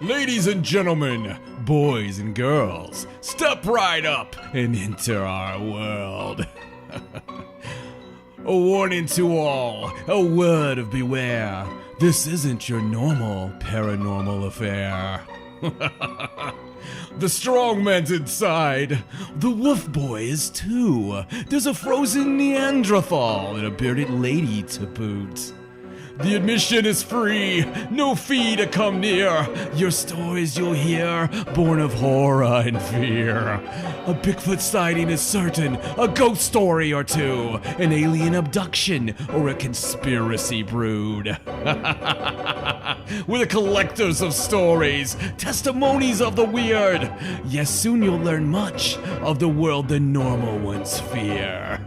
Ladies and gentlemen, boys and girls, step right up and enter our world. A warning to all, a word of beware. This isn't your normal paranormal affair. The strong man's inside. The wolf boy is too. There's a frozen Neanderthal and a bearded lady to boot. The admission is free, no fee to come near. Your stories you'll hear, born of horror and fear. A Bigfoot sighting is certain, a ghost story or two, an alien abduction, or a conspiracy brood. We're the collectors of stories, testimonies of the weird. Yes, soon you'll learn much of the world the normal ones fear.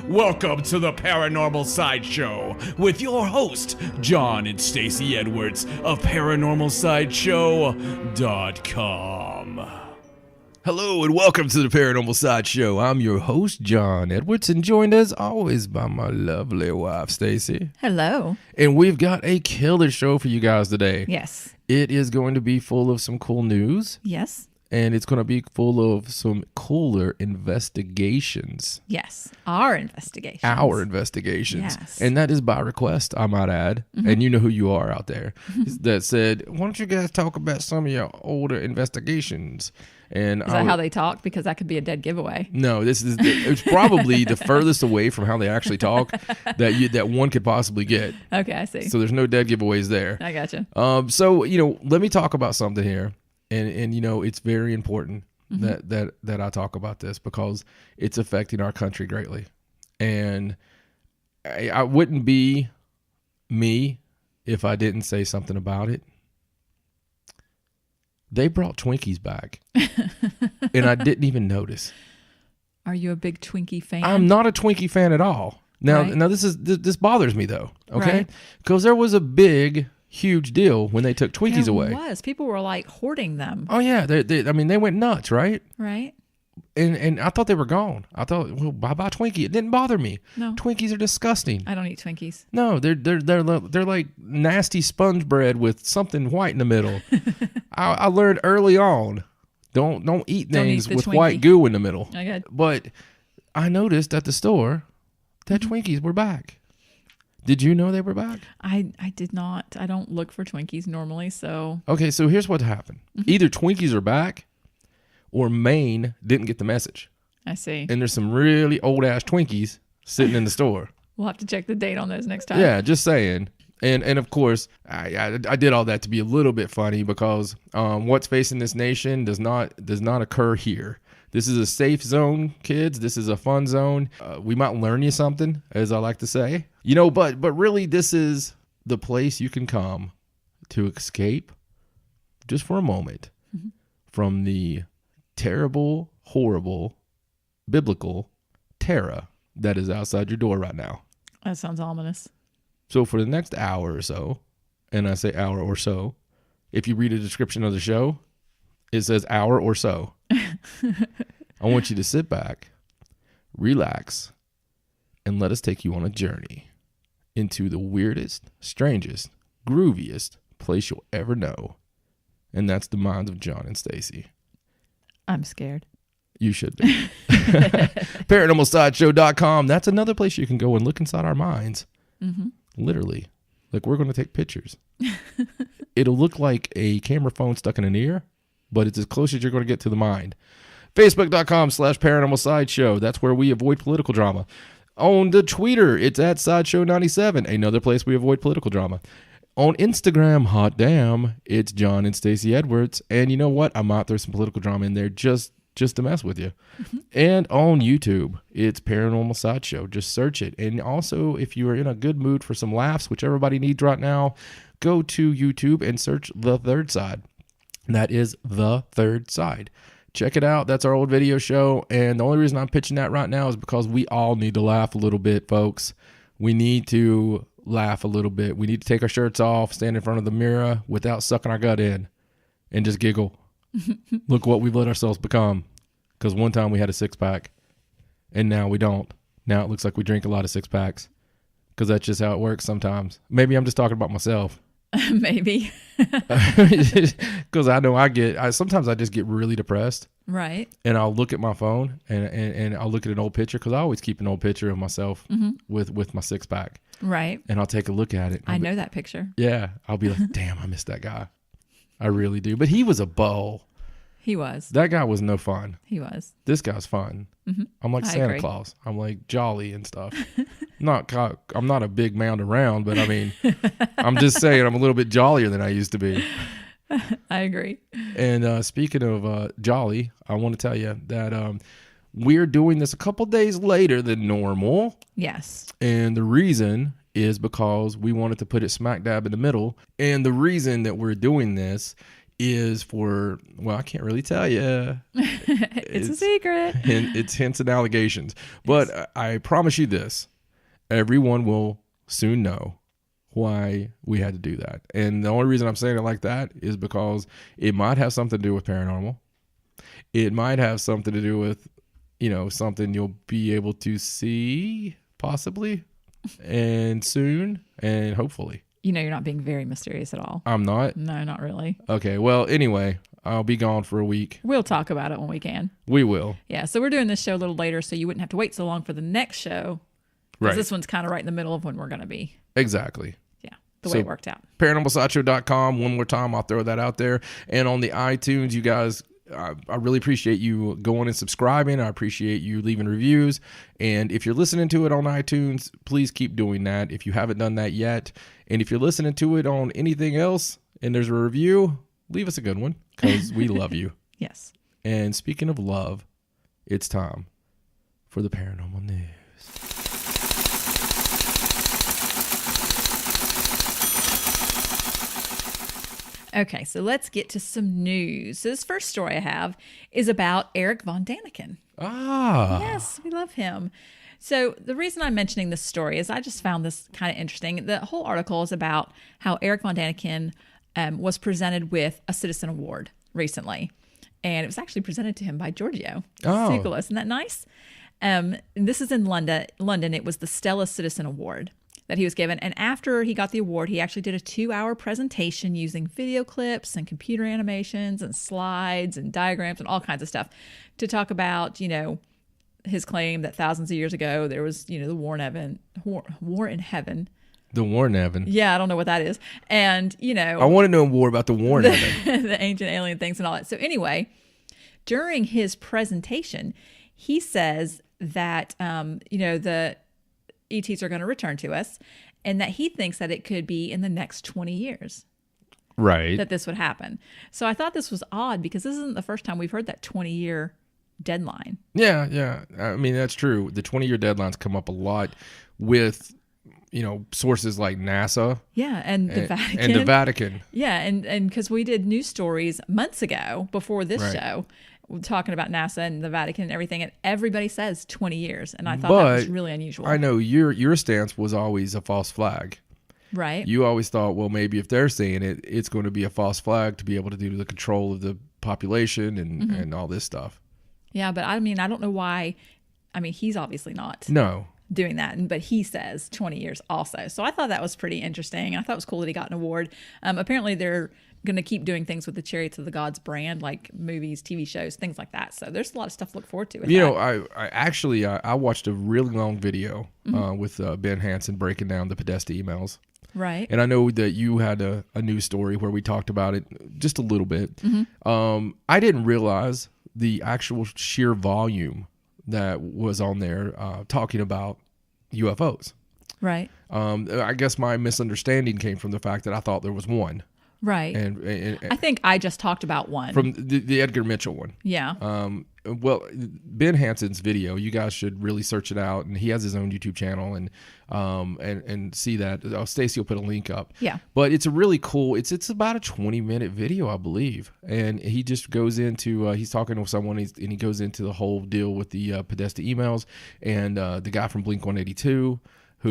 Welcome to the Paranormal Sideshow with your host, John and Stacey Edwards of ParanormalSideshow.com. Hello and welcome to the Paranormal Sideshow. I'm your host, John Edwards, and joined as always by my lovely wife, Stacey. Hello. And we've got a killer show for you guys today. Yes. It is going to be full of some cool news. Yes. And it's going to be full of some cooler investigations. Yes. Our investigations. Yes. And that is by request, I might add. Mm-hmm. And you know who you are out there. That said, why don't you guys talk about some of your older investigations? And is that how they talk? Because that could be a dead giveaway. No, it's probably the furthest away from how they actually talk that one could possibly get. Okay, I see. So there's no dead giveaways there. I gotcha. So, let me talk about something here. And it's very important that I talk about this because it's affecting our country greatly. And I wouldn't be me if I didn't say something about it. They brought Twinkies back, and I didn't even notice. Are you a big Twinkie fan? I'm not a Twinkie fan at all. Now this bothers me though, okay? Because there was a huge deal when they took Twinkies away. It was. People were like hoarding them. Oh yeah, they went nuts, right? Right. And I thought they were gone. I thought, well, bye-bye Twinkie. It didn't bother me. No. Twinkies are disgusting. I don't eat Twinkies. No, they're like nasty sponge bread with something white in the middle. I learned early on, don't eat things with Twinkie. White goo in the middle. Okay. But I noticed at the store that Twinkies were back. Did you know they were back? I did not. I don't look for Twinkies normally, so. Okay, so here's what happened. Either Twinkies are back or Maine didn't get the message. I see. And there's some really old-ass Twinkies sitting in the store. We'll have to check the date on those next time. Yeah, just saying. And of course, I did all that to be a little bit funny because what's facing this nation does not occur here. This is a safe zone, kids. This is a fun zone. We might learn you something, as I like to say. But really, this is the place you can come to escape just for a moment from the terrible, horrible, biblical terror that is outside your door right now. That sounds ominous. So for the next hour or so, and I say hour or so, if you read a description of the show, it says hour or so. I want you to sit back, relax, and let us take you on a journey into the weirdest, strangest, grooviest place you'll ever know. And that's the minds of John and Stacey. I'm scared. You should be. ParanormalSideshow.com. That's another place you can go and look inside our minds. Mm-hmm. Literally. Like, we're going to take pictures. It'll look like a camera phone stuck in an ear, but it's as close as you're going to get to the mind. Facebook.com/Paranormal Sideshow. That's where we avoid political drama. On the Twitter, it's at Sideshow97. Another place we avoid political drama. On Instagram, hot damn, it's John and Stacey Edwards. And you know what? I might throw some political drama in there just to mess with you. Mm-hmm. And on YouTube, it's Paranormal Sideshow. Just search it. And also, if you are in a good mood for some laughs, which everybody needs right now, go to YouTube and search The Third Side. That is The Third Side. Check it out. That's our old video show. And the only reason I'm pitching that right now is because we all need to laugh a little bit, folks. We need to laugh a little bit. We need to take our shirts off, stand in front of the mirror without sucking our gut in, and just giggle. Look what we've let ourselves become. Because one time we had a six-pack, and now we don't. Now it looks like we drink a lot of six-packs. Because that's just how it works sometimes. Maybe I'm just talking about myself. Maybe. Because I know sometimes I just get really depressed. Right. And I'll look at my phone and I'll look at an old picture, because I always keep an old picture of myself with my six pack. Right. And I'll take a look at it. I know that picture. Yeah. I'll be like, damn, I miss that guy. I really do. But he was a beau. He was. That guy was no fun. He was. This guy's fun. Mm-hmm. I'm like Santa Claus. I'm like jolly and stuff. I'm not a big mound around, but I mean, I'm just saying I'm a little bit jollier than I used to be. I agree. And speaking of jolly, I want to tell you that we're doing this a couple days later than normal. Yes. And the reason is because we wanted to put it smack dab in the middle. And the reason that we're doing this is for, well, I can't really tell you. It's a secret. It's hints and allegations. But yes. I promise you this, everyone will soon know why we had to do that. And the only reason I'm saying it like that is because it might have something to do with paranormal. It might have something to do with, something you'll be able to see possibly and soon and hopefully. You're not being very mysterious at all. I'm not? No, not really. Okay. Well, anyway, I'll be gone for a week. We'll talk about it when we can. We will. Yeah. So we're doing this show a little later so you wouldn't have to wait so long for the next show. Right. This one's kind of right in the middle of when we're going to be. Exactly. Yeah. The way it worked out. ParanormalSideshow.com. One more time, I'll throw that out there. And on the iTunes, you guys, I really appreciate you going and subscribing. I appreciate you leaving reviews. And if you're listening to it on iTunes, please keep doing that if you haven't done that yet. And if you're listening to it on anything else and there's a review, leave us a good one because we love you. Yes. And speaking of love, it's time for the paranormal news. Okay, so let's get to some news. So this first story I have is about Eric Von Daniken. Ah. Yes, we love him. So the reason I'm mentioning this story is I just found this kind of interesting. The whole article is about how Eric Von Daniken was presented with a Citizen Award recently. And it was actually presented to him by Giorgio Tsoukalos. Isn't that nice? And this is in London. It was the Stella Citizen Award that he was given. And after he got the award, he actually did a 2-hour presentation using video clips and computer animations and slides and diagrams and all kinds of stuff to talk about, his claim that thousands of years ago there was, the war in heaven. The war in heaven. Yeah, I don't know what that is. And, I want to know more about the war in heaven. The ancient alien things and all that. So anyway, during his presentation, he says that, the ETs are going to return to us and that he thinks that it could be in the next 20 years. Right. That this would happen. So I thought this was odd because this isn't the first time we've heard that 20-year deadline. Yeah. I mean, that's true. The 20-year deadlines come up a lot with, sources like NASA. Yeah, and the Vatican. And the Vatican. Yeah, and because we did news stories months ago before this show talking about NASA and the Vatican and everything, and everybody says 20 years, and I thought that was really unusual. I know your stance was always a false flag. Right. You always thought, well, maybe if they're saying it, it's going to be a false flag to be able to do the control of the population and all this stuff. Yeah, but I mean, I don't know why. I mean, he's obviously not doing that, but he says 20 years also. So I thought that was pretty interesting. I thought it was cool that he got an award. Apparently, they're going to keep doing things with the Chariots of the Gods brand, like movies, TV shows, things like that. So there's a lot of stuff to look forward to. I watched a really long video with Ben Hansen breaking down the Podesta emails. Right. And I know that you had a news story where we talked about it just a little bit. Mm-hmm. I didn't realize the actual sheer volume that was on there talking about UFOs. Right. I guess my misunderstanding came from the fact that I thought there was one. Right. And I think I just talked about one. From the Edgar Mitchell one. Yeah. Well, Ben Hansen's video, you guys should really search it out, and he has his own YouTube channel and see that. Stacey will put a link up. Yeah. But it's a really cool. It's about a 20-minute video, I believe, and he just goes into he's talking with someone and he goes into the whole deal with the Podesta emails and the guy from Blink-182. Who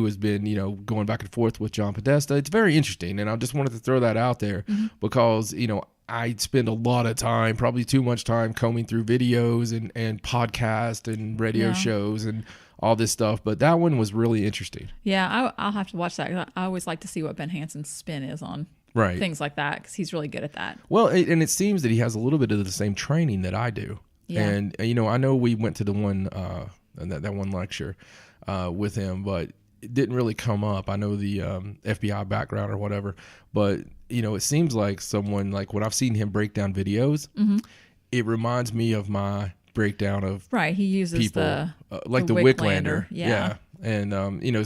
has been, going back and forth with John Podesta. It's very interesting, and I just wanted to throw that out there because, I spend a lot of time, probably too much time, combing through videos and podcasts and radio shows and all this stuff. But that one was really interesting. Yeah, I'll have to watch that. 'Cause I always like to see what Ben Hanson's spin is on things like that, because he's really good at that. Well, and it seems that he has a little bit of the same training that I do. Yeah. And, I know we went to the one, that one lecture with him, but it didn't really come up. I know the FBI background or whatever, but it seems like someone, like when I've seen him break down videos, it reminds me of my breakdown of he uses people, like the Wicklander. Yeah. And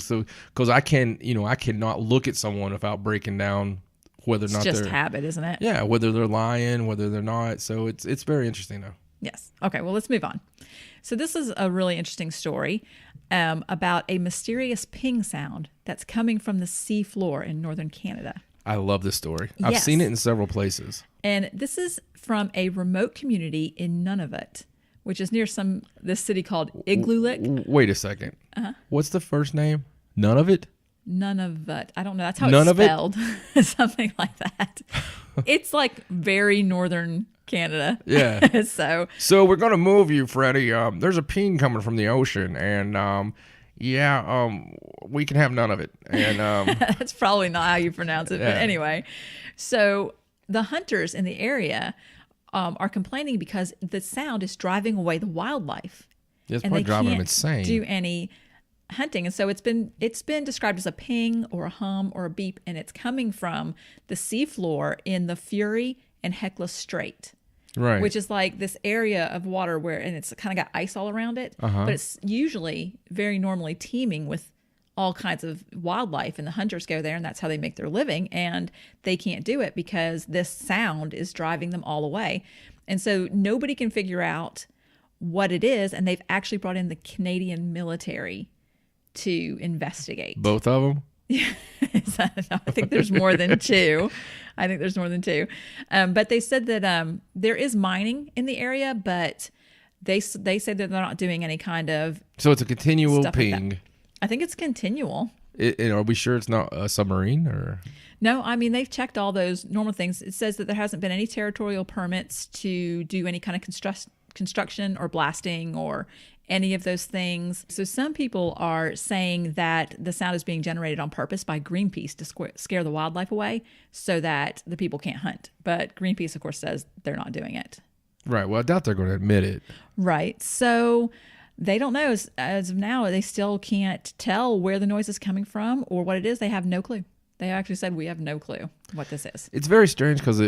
so because I cannot look at someone without breaking down whether or not just they're habit, isn't it? Yeah, whether they're lying, whether they're not. So it's very interesting though. Yes. Okay, well, let's move on. So this is a really interesting story about a mysterious ping sound that's coming from the sea floor in northern Canada. I love this story. I've seen it in several places. And this is from a remote community in Nunavut, which is near this city called Igloolik. Wait a second. What's the first name? Nunavut? Nunavut. I don't know. That's how it's spelled. Something like that. It's like very northern Canada. Yeah. So we're gonna move you, Freddie. There's a ping coming from the ocean, and we can have none of it. And that's probably not how you pronounce it, but anyway. So the hunters in the area are complaining because the sound is driving away the wildlife. Yeah, it's probably driving them insane. Do any hunting, and so it's been described as a ping or a hum or a beep, and it's coming from the seafloor in the Fury and Hecla Strait, right? Which is like this area of water and it's kind of got ice all around it, but it's usually very normally teeming with all kinds of wildlife, and the hunters go there, and that's how they make their living, and they can't do it because this sound is driving them all away, and so nobody can figure out what it is, and they've actually brought in the Canadian military to investigate. Both of them? I think there's more than two. But they said that there is mining in the area, but they said that they're not doing any kind of... So it's a continual ping. Like I think it's continual. Are we sure it's not a submarine? Or No, I mean, they've checked all those normal things. It says that there hasn't been any territorial permits to do any kind of construction or blasting or any of those things. So some people are saying that the sound is being generated on purpose by Greenpeace to scare the wildlife away so that the people can't hunt. But Greenpeace, of course, says they're not doing it. Right. Well, I doubt they're going to admit it. Right. So they don't know. As of now, they still can't tell where the noise is coming from or what it is. They have no clue. They actually said we have no clue what this is. It's very strange because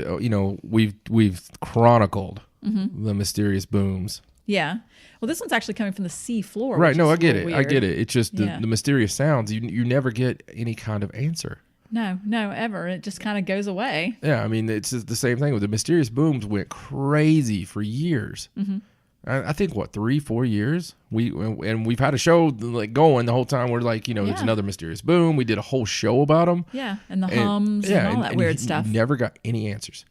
we've chronicled the mysterious booms. Yeah. Well, this one's actually coming from the sea floor. Right. No, I get it. Weird. I get it. It's just the mysterious sounds. You never get any kind of answer. No, ever. It just kind of goes away. Yeah. I mean, it's the same thing with the mysterious booms. Went crazy for years. Mm-hmm. I think 3-4 years. We've had a show like going the whole time. We're like, there's another mysterious boom. We did a whole show about them. Yeah, and the hums and all that weird stuff. Never got any answers.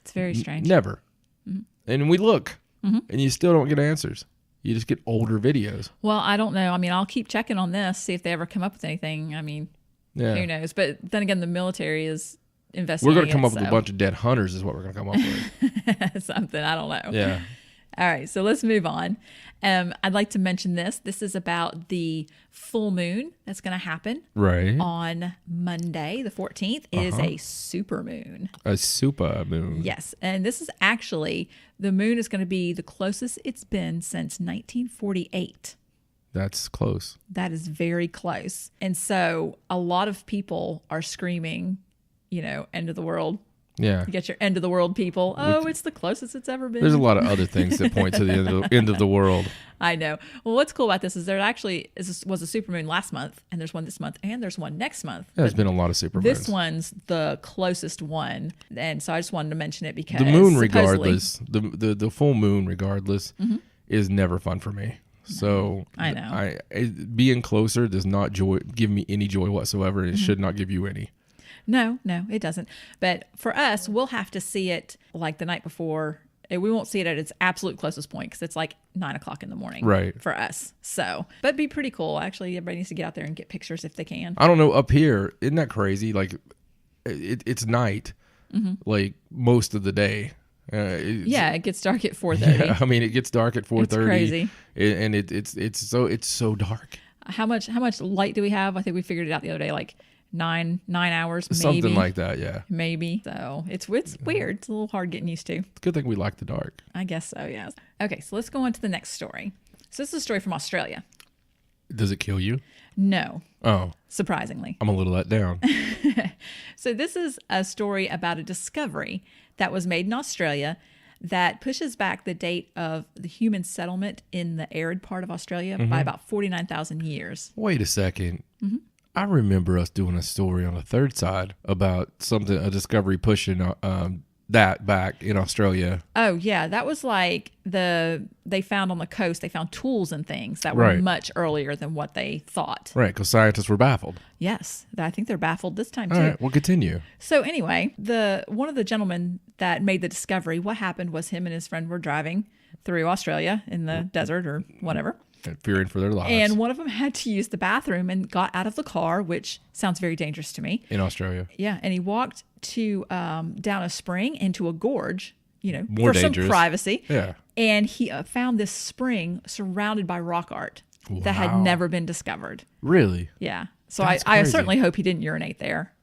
It's very strange. Never. Mm-hmm. And we look, and you still don't get answers. You just get older videos. Well, I don't know. I mean, I'll keep checking on this, see if they ever come up with anything. I mean, who knows? But then again, the military is investigating. We're going to come up with a bunch of dead hunters is what we're going to come up with. Something. I don't know. Yeah. All right, so let's move on. I'd like to mention this. This is about the full moon that's going to happen on Monday, the 14th. It is a super moon. A super moon. Yes, and this is actually, the moon is going to be the closest it's been since 1948. That's close. That is very close. And so a lot of people are screaming, end of the world. Yeah. You get your end of the world people. Oh, it's the closest it's ever been. There's a lot of other things that point to the end of the world. I know. Well, what's cool about this is there actually was a supermoon last month, and there's one this month, and there's one next month. There's been a lot of supermoons. This one's the closest one, and so I just wanted to mention it because the moon, regardless, the full moon, regardless, is never fun for me. So I know. Being closer does not give me any joy whatsoever. It should not give you any. No, it doesn't. But for us, we'll have to see it like the night before. We won't see it at its absolute closest point because it's like 9:00 in the morning for us. So, but it'd be pretty cool. Actually, everybody needs to get out there and get pictures if they can. I don't know. Up here, isn't that crazy? Like, it's night, like most of the day. It gets dark at 4:30. Yeah, I mean, it gets dark at 4:30. It's crazy, and it's so dark. How much light do we have? I think we figured it out the other day, like 9 hours, maybe. Something like that, yeah. Maybe. So it's weird. It's a little hard getting used to. It's a good thing we like the dark. I guess so, yes. Okay, so let's go on to the next story. So this is a story from Australia. Does it kill you? No. Oh. Surprisingly. I'm a little let down. So this is a story about a discovery that was made in Australia that pushes back the date of the human settlement in the arid part of Australia by about 49,000 years. Wait a second. I remember us doing a story on the third side about a discovery pushing that back in Australia. Oh, yeah. That was like they found on the coast, they found tools and things that were much earlier than what they thought. Right, because scientists were baffled. Yes. I think they're baffled this time, too. All right, we'll continue. So anyway, one of the gentlemen that made the discovery, what happened was him and his friend were driving through Australia in the desert or whatever. Fearing for their lives. And one of them had to use the bathroom and got out of the car, which sounds very dangerous to me. In Australia. Yeah. And he walked to down a spring into a gorge, More for dangerous. Some privacy. Yeah. And he found this spring surrounded by rock art that had never been discovered. Really? Yeah. So That's I crazy. certainly hope he didn't urinate there.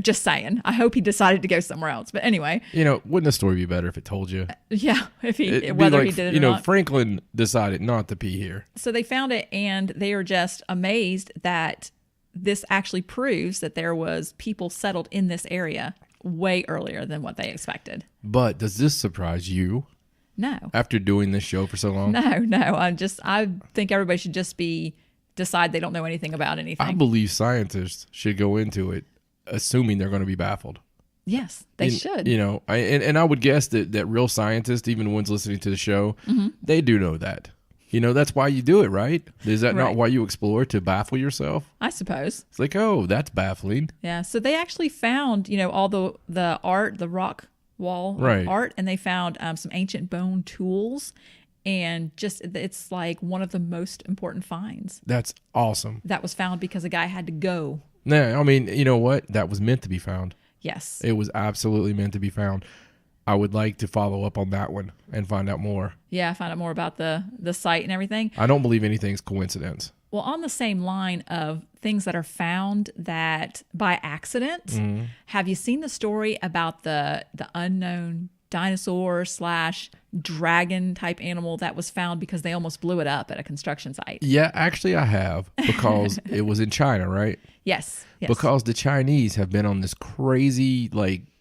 Just saying. I hope he decided to go somewhere else. But anyway. Wouldn't the story be better if it told you? Yeah. If It'd whether be he did it or not. Franklin decided not to pee here. So they found it, and they are just amazed that this actually proves that there was people settled in this area way earlier than what they expected. But does this surprise you? No. After doing this show for so long? No. I think everybody should just decide they don't know anything about anything. I believe scientists should go into it assuming they're going to be baffled. Yes, they should. And I would guess that real scientists, even ones listening to the show, they do know that. That's why you do it, right? Is that not why you explore, to baffle yourself? I suppose. It's like, oh, that's baffling. Yeah. So they actually found, all the art, the rock wall art, and they found some ancient bone tools, and it's like one of the most important finds. That's awesome. That was found because a guy had to go. No, I mean, you know what? That was meant to be found. Yes. It was absolutely meant to be found. I would like to follow up on that one and find out more. Yeah, find out more about the site and everything. I don't believe anything's coincidence. Well, on the same line of things that are found that by accident, have you seen the story about the unknown dinosaur / dragon type animal that was found because they almost blew it up at a construction site? Yeah, actually I have, because it was in China, right? Yes. Because the Chinese have been on this crazy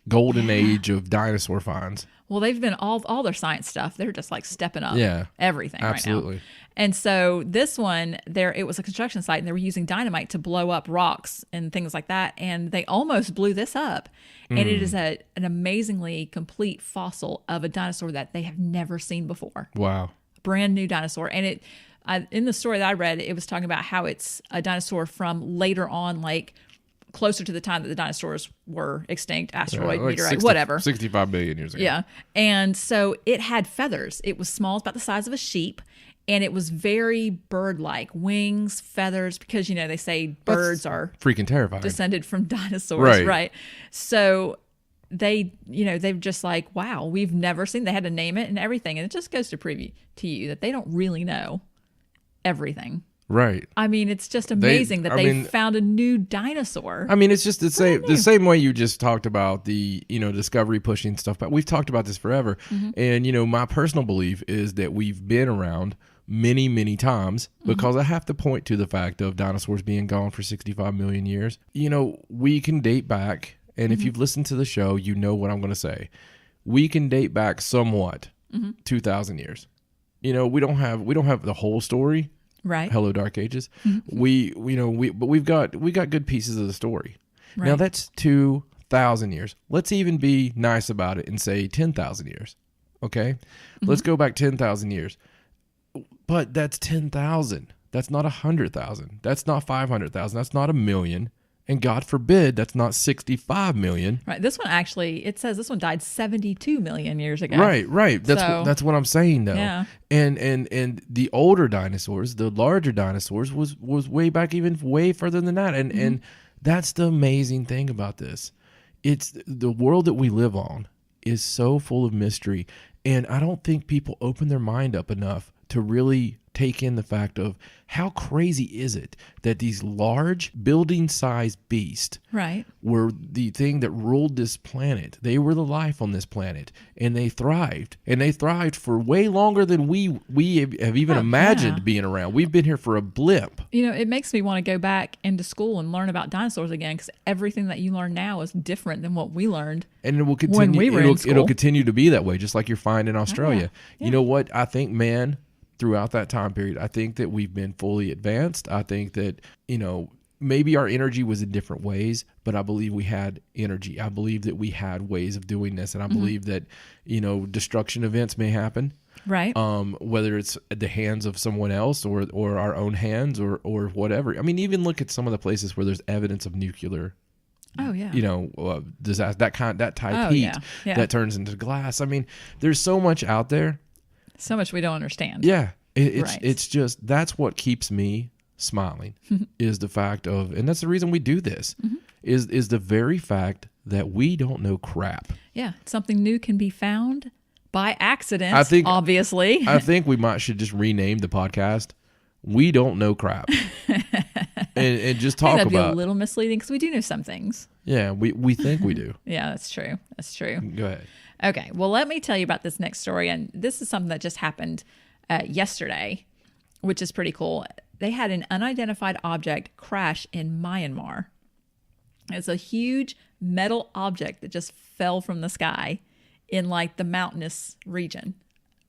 golden age of dinosaur finds. Well, they've been all their science stuff. They're just stepping up everything absolutely. Right now. And so this one, it was a construction site, and they were using dynamite to blow up rocks and things like that. And they almost blew this up. And it is an amazingly complete fossil of a dinosaur that they have never seen before. Wow. Brand new dinosaur. And in the story that I read, it was talking about how it's a dinosaur from later on, closer to the time that the dinosaurs were extinct, asteroid, meteorite, whatever. 65 billion years ago. Yeah. And so it had feathers. It was small, it's about the size of a sheep, and it was very bird-like, wings, feathers, because, they say birds are freaking terrifying. Descended from dinosaurs, right? So they've just wow, we've never seen. They had to name it and everything, and it just goes to prove to you that they don't really know everything. Right. I mean, it's just amazing that they found a new dinosaur. I mean, it's just the same way you just talked about the, discovery pushing stuff. But we've talked about this forever. And, my personal belief is that we've been around many, many times, because I have to point to the fact of dinosaurs being gone for 65 million years. We can date back, and if you've listened to the show, you know what I'm going to say. We can date back somewhat 2,000 years. We don't have the whole story. Right. Hello, Dark Ages. But we've got good pieces of the story. Right. Now that's 2,000 years. Let's even be nice about it and say 10,000 years. Okay. Let's go back 10,000 years. But that's 10,000. That's not 100,000. That's not 500,000. That's not 1 million. And God forbid, that's not 65 million. Right. This one actually, it says this one died 72 million years ago. Right. That's what I'm saying, though. Yeah. And the older dinosaurs, the larger dinosaurs, was way back, even way further than that. And that's the amazing thing about this, it's the world that we live on is so full of mystery. And I don't think people open their mind up enough to really take in the fact of how crazy is it that these large building-sized beasts were the thing that ruled this planet. They were the life on this planet, and they thrived. And they thrived for way longer than we have even imagined being around. We've been here for a blip. You know, it makes me want to go back into school and learn about dinosaurs again, because everything that you learn now is different than what we learned. And it will continue. When we were in school. It'll continue to be that way, just like you're finding in Australia. Yeah. You know what? I think, man, throughout that time period, I think that we've been fully advanced. I think that, you know, maybe our energy was in different ways, but I believe we had energy. I believe that we had ways of doing this. And I believe that, you know, destruction events may happen. Right. Whether it's at the hands of someone else or our own hands or whatever. I mean, even look at some of the places where there's evidence of nuclear, you know, disaster, that type heat that turns into glass. I mean, there's so much out there. So much we don't understand. Yeah. It's just, that's what keeps me smiling is the fact of, and that's the reason we do this, is the very fact that we don't know crap. Yeah. Something new can be found by accident, obviously. I think we should just rename the podcast, We Don't Know Crap. and just talk that'd about. Be a little misleading because we do know some things. Yeah, we think we do. Yeah, that's true. That's true. Go ahead. Okay, well, let me tell you about this next story. And this is something that just happened yesterday, which is pretty cool. They had an unidentified object crash in Myanmar. It's a huge metal object that just fell from the sky in like the mountainous region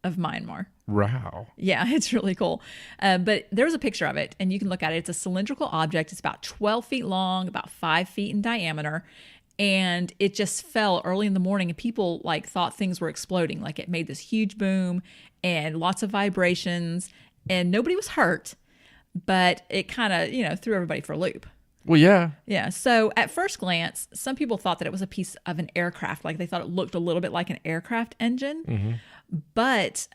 of Myanmar. Wow. Yeah, it's really cool. But there's a picture of it, and you can look at it. It's a cylindrical object. It's about 12 feet long, about 5 feet in diameter. And it just fell early in the morning, and people like thought things were exploding. Like it made this huge boom and lots of vibrations, and nobody was hurt, but it kind of, you know, threw everybody for a loop. Well, yeah. Yeah. So at first glance, some people thought that it was a piece of an aircraft. Like they thought it looked a little bit like an aircraft engine. But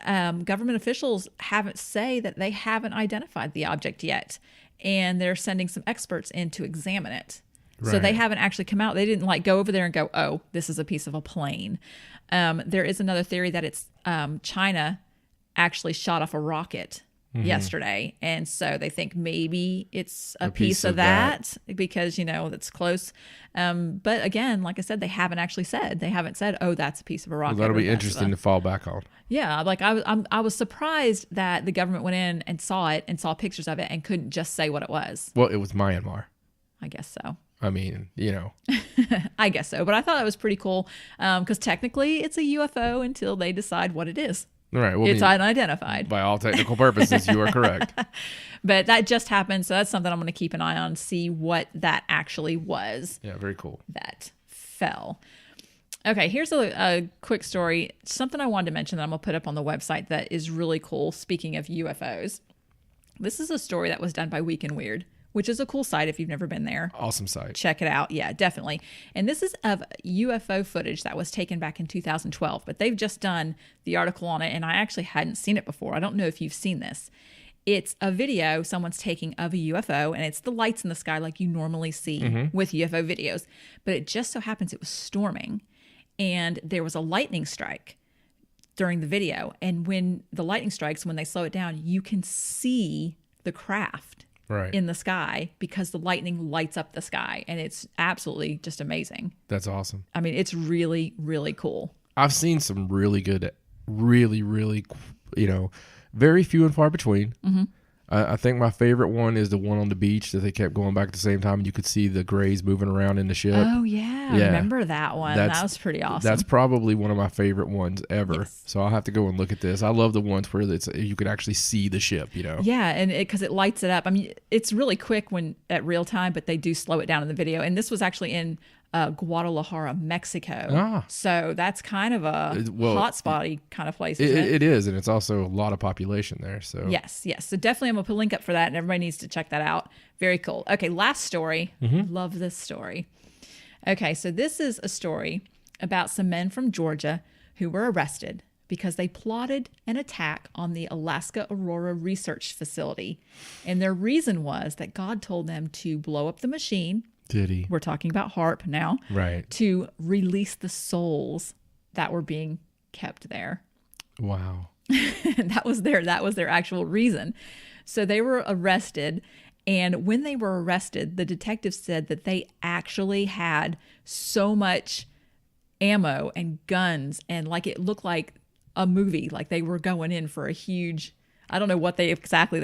government officials say that they haven't identified the object yet, and they're sending some experts in to examine it. Right. So they haven't actually come out. They didn't like go over there and go, oh, this is a piece of a plane. There is another theory that it's China actually shot off a rocket yesterday. And so they think maybe it's a piece of that because, you know, that's close. But again, like I said, they haven't said, oh, that's a piece of a rocket. Well, that'll be interesting to fall back on. Yeah. Like I was surprised that the government went in and saw it and saw pictures of it and couldn't just say what it was. Well, it was Myanmar. I guess so. I mean, you know. I guess so. But I thought that was pretty cool because technically it's a UFO until they decide what it is. Right. Well, it's unidentified. By all technical purposes, you are correct. But that just happened. So that's something I'm going to keep an eye on, see what that actually was. Yeah, very cool. That fell. Okay, here's a quick story. Something I wanted to mention that I'm going to put up on the website that is really cool. Speaking of UFOs, this is a story that was done by Week in Weird, which is a cool site if you've never been there. Awesome site. Check it out. Yeah, definitely. And this is of UFO footage that was taken back in 2012, but they've just done the article on it, and I actually hadn't seen it before. I don't know if you've seen this. It's a video someone's taking of a UFO, and it's the lights in the sky like you normally see with UFO videos. But it just so happens it was storming, and there was a lightning strike during the video. And when the lightning strikes, when they slow it down, you can see the craft in the sky because the lightning lights up the sky, and it's absolutely just amazing. That's awesome. I mean, it's really, really cool. I've seen some really good, really, you know, very few and far between. I think my favorite one is the one on the beach that they kept going back at the same time, and you could see the grays moving around in the ship. Oh, yeah. I remember that one. That was pretty awesome. That's probably one of my favorite ones ever. Yes. So I'll have to go and look at this. I love the ones where you could actually see the ship, you know? Yeah, and because it lights it up. I mean, it's really quick when at real time, but they do slow it down in the video. And this was actually in Guadalajara, Mexico. So that's kind of a hotspotty kind of place. It is, and it's also a lot of population there. So yes. So definitely I'm going to put a link up for that, and everybody needs to check that out. Very cool. Okay, last story. Love this story. Okay, so this is a story about some men from Georgia who were arrested because they plotted an attack on the Alaska Aurora Research Facility. And their reason was that God told them to blow up the machine Did he? We're talking about HARP now. Right. To release the souls that were being kept there. Wow. that was their actual reason. So they were arrested, and when they were arrested, the detectives said that they actually had so much ammo and guns, and like it looked like a movie, like they were going in for a huge, I don't know what they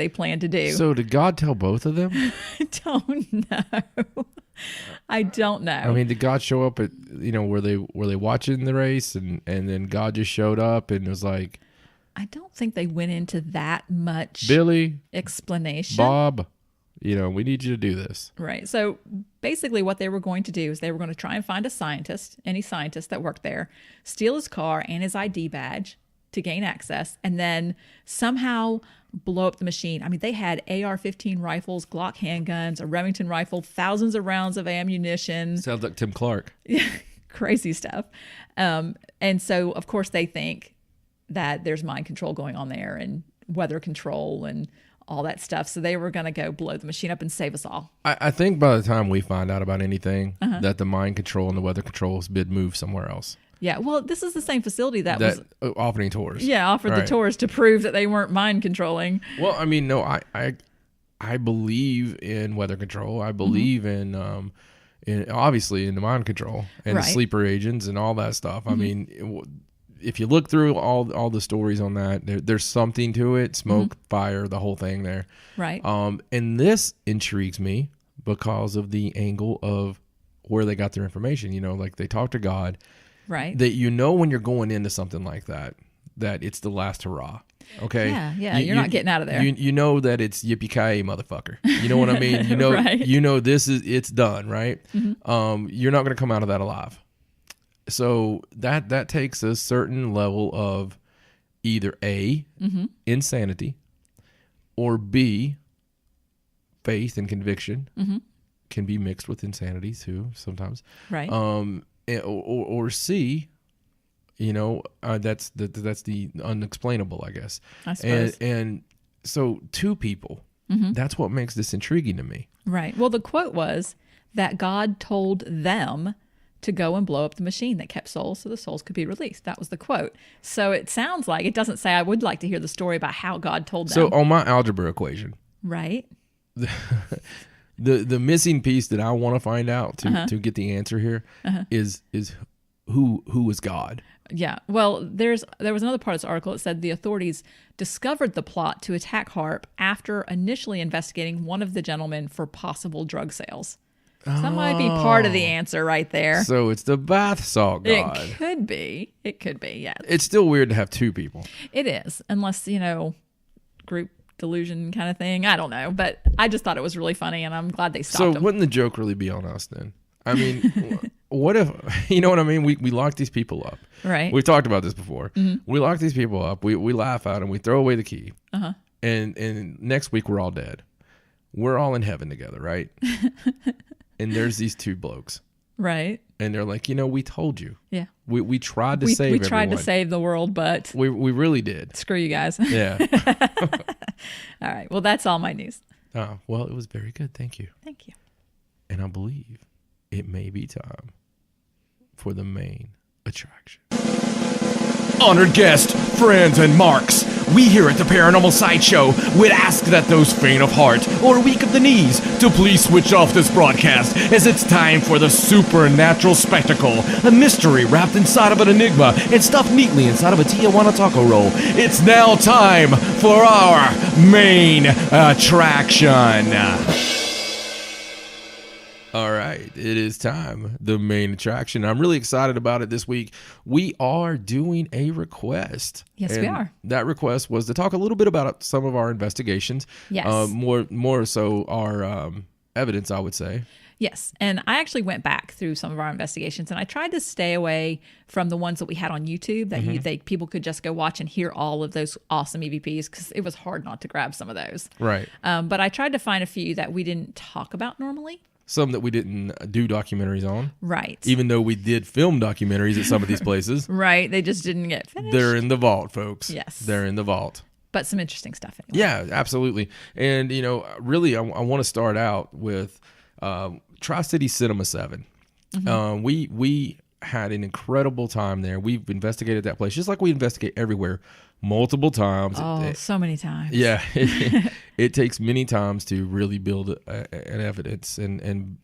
planned to do. So did God tell both of them? I don't know. I don't know. I mean, did God show up at, were they watching the race and then God just showed up and was like, I don't think they went into that much Billy, explanation. Bob, we need you to do this. Right. So basically what they were going to do is they were going to try and find any scientist that worked there, steal his car and his ID badge to gain access, and then somehow blow up the machine. I mean, they had AR-15 rifles, Glock handguns, a Remington rifle, thousands of rounds of ammunition. Sounds like Tim Clark. Yeah, crazy stuff. And so, of course, they think that there's mind control going on there and weather control and all that stuff. So they were going to go blow the machine up and save us all. I think by the time we find out about anything, that the mind control and the weather control has been moved somewhere else. Yeah, well, this is the same facility that was offering tours. Yeah, offered the tours to prove that they weren't mind controlling. Well, I mean, no, I believe in weather control. I believe in obviously in the mind control and the sleeper agents and all that stuff. I mean, if you look through all the stories on that, there's something to it. Smoke, fire, the whole thing there. Right. And this intrigues me because of the angle of where they got their information. Like they talk to God. Right. That when you're going into something like that it's the last hurrah. Okay. Yeah. You're not getting out of there. You know that it's yippee-ki-yay, motherfucker. You know what I mean? Right. It's done, right? You're not going to come out of that alive. So that takes a certain level of either A, insanity, or B, faith and conviction. Can be mixed with insanity too sometimes. Right. Or C, that's the unexplainable, I guess. I suppose. And so two people, that's what makes this intriguing to me. Right. Well, the quote was that God told them to go and blow up the machine that kept souls so the souls could be released. That was the quote. So it sounds like, it doesn't say, I would like to hear the story about how God told them. So on my algebra equation. Right. The missing piece that I want to find out to get the answer here is who is God? Yeah. Well, there was another part of this article that said the authorities discovered the plot to attack HARP after initially investigating one of the gentlemen for possible drug sales. So that might be part of the answer right there. So it's the bath salt God. It could be. Yeah. It's still weird to have two people. It is, unless, group delusion kind of thing. I don't know, but I just thought it was really funny, and I'm glad they stopped him. Wouldn't the joke really be on us then? I mean, what if, you know what I mean? We lock these people up. Right. We've talked about this before. We lock these people up. We laugh at them. We throw away the key. And next week we're all dead. We're all in heaven together, right? And there's these two blokes. Right. And they're like, we told you. Yeah. We tried to save everyone. We tried to save the world, but we really did. Screw you guys. Yeah. All right. Well, that's all my news. Well, it was very good. Thank you. Thank you. And I believe it may be time for the main attraction. Honored guests, friends, and marks, we here at the Paranormal Sideshow would ask that those faint of heart or weak of the knees to please switch off this broadcast, as it's time for the supernatural spectacle, a mystery wrapped inside of an enigma and stuffed neatly inside of a Tijuana taco roll. It's now time for our main attraction. All right, it is time, the main attraction. I'm really excited about it this week. We are doing a request. Yes, we are. That request was to talk a little bit about some of our investigations. Yes. More so our evidence, I would say. Yes, and I actually went back through some of our investigations, and I tried to stay away from the ones that we had on YouTube that people could just go watch and hear all of those awesome EVPs, because it was hard not to grab some of those. Right. But I tried to find a few that we didn't talk about normally. Some that we didn't do documentaries on. Right. Even though we did film documentaries at some of these places. Right. They just didn't get finished. They're in the vault, folks. Yes. They're in the vault. But some interesting stuff anyway. Yeah, absolutely. And, really, I want to start out with Tri-City Cinema 7. We had an incredible time there. We've investigated that place just like we investigate everywhere multiple times. Oh, so many times. Yeah. It takes many times to really build an evidence and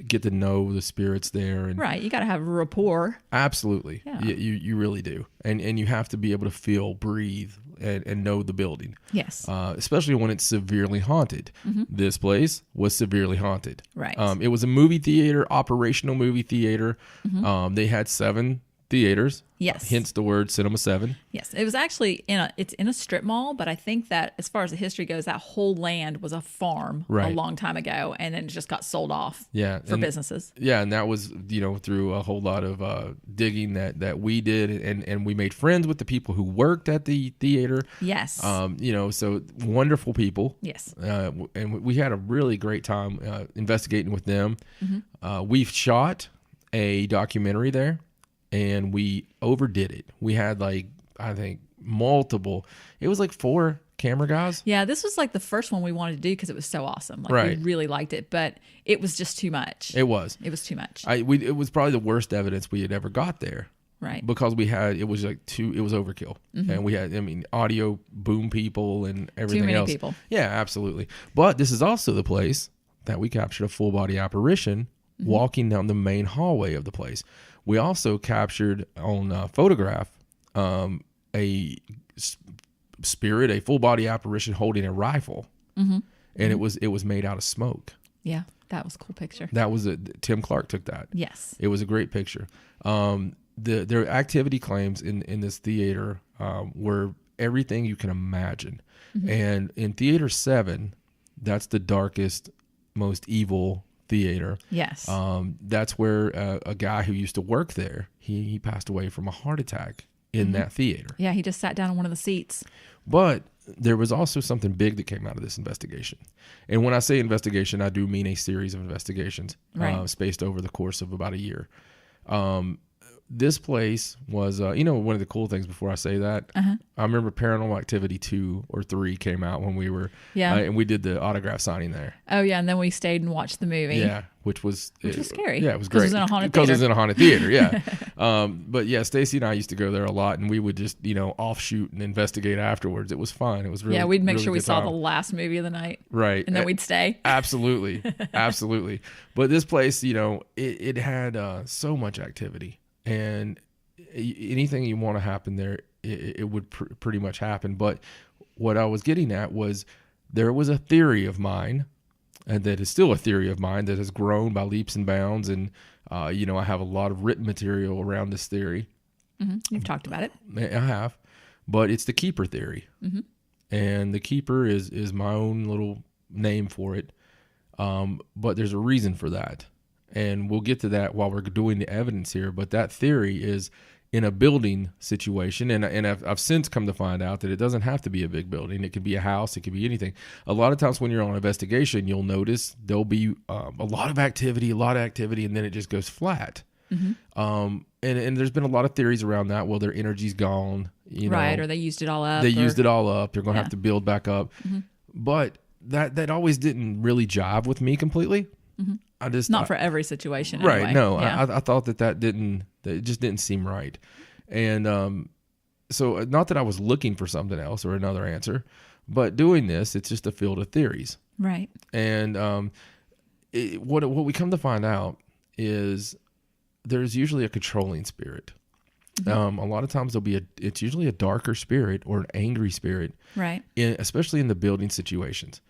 get to know the spirits there. And right. You got to have a rapport. absolutely. Yeah. You really do. And you have to be able to feel, breathe, and know the building. Yes. Especially when it's severely haunted. This place was severely haunted. Right. It was a movie theater, operational movie theater. They had 7 theaters. Yes. Hence the word Cinema 7. Yes. It was actually it's in a strip mall, but I think that as far as the history goes, that whole land was a farm a long time ago, and then it just got sold off for businesses. Yeah, and that was, through a whole lot of digging that we did, and we made friends with the people who worked at the theater. Yes. So wonderful people. Yes. And we had a really great time investigating with them. We've shot a documentary there. And we overdid it. We had I think multiple. It was 4 camera guys. Yeah, this was the first one we wanted to do because it was so awesome. Right. We really liked it, but it was just too much. It was. It was too much. It was probably the worst evidence we had ever got there. Right. Because it was overkill. And we had, audio boom people and everything else. Too many people. Yeah, absolutely. But this is also the place that we captured a full body apparition walking down the main hallway of the place. We also captured on photograph a spirit, a full body apparition holding a rifle, and it was made out of smoke. Yeah, that was a cool picture. That was Tim Clark took that. Yes, it was a great picture. Their activity claims in this theater were everything you can imagine, and in Theater 7, that's the darkest, most evil theater. Yes. That's where a guy who used to work there, he passed away from a heart attack in that theater. Yeah, he just sat down on one of the seats. But there was also something big that came out of this investigation. And when I say investigation, I do mean a series of investigations spaced over the course of about a year. This place was, one of the cool things before I say that, I remember Paranormal Activity 2 or 3 came out when we were, and we did the autograph signing there. Oh, yeah, and then we stayed and watched the movie. Yeah, which was scary. Yeah, it was great. Because it was in a haunted theater. Because it was in a haunted theater, yeah. But yeah, Stacey and I used to go there a lot, and we would just, offshoot and investigate afterwards. It was fun. It was really, we'd make really sure we saw time. the last movie of the night. Right. And then we'd stay. Absolutely. Absolutely. But this place, it had so much activity. And anything you want to happen there, it would pretty much happen. But what I was getting at was there was a theory of mine, and that is still a theory of mine that has grown by leaps and bounds. And, I have a lot of written material around this theory. You've talked about it. I have. But it's the keeper theory. And the keeper is my own little name for it. But there's a reason for that. And we'll get to that while we're doing the evidence here. But that theory is in a building situation. And I've since come to find out that it doesn't have to be a big building. It could be a house. It could be anything. A lot of times when you're on an investigation, you'll notice there'll be a lot of activity, and then it just goes flat. And there's been a lot of theories around that. Well, their energy's gone. Right, or they used it all up. Used it all up. They're going to have to build back up. But that always didn't really jive with me completely. I just not for every situation, right? Anyway. No, yeah. I thought that it just didn't seem right, and so not that I was looking for something else or another answer, but doing this, it's just a field of theories, right? And what we come to find out is there's usually a controlling spirit. A lot of times it's usually a darker spirit or an angry spirit, right? Especially in the building situations.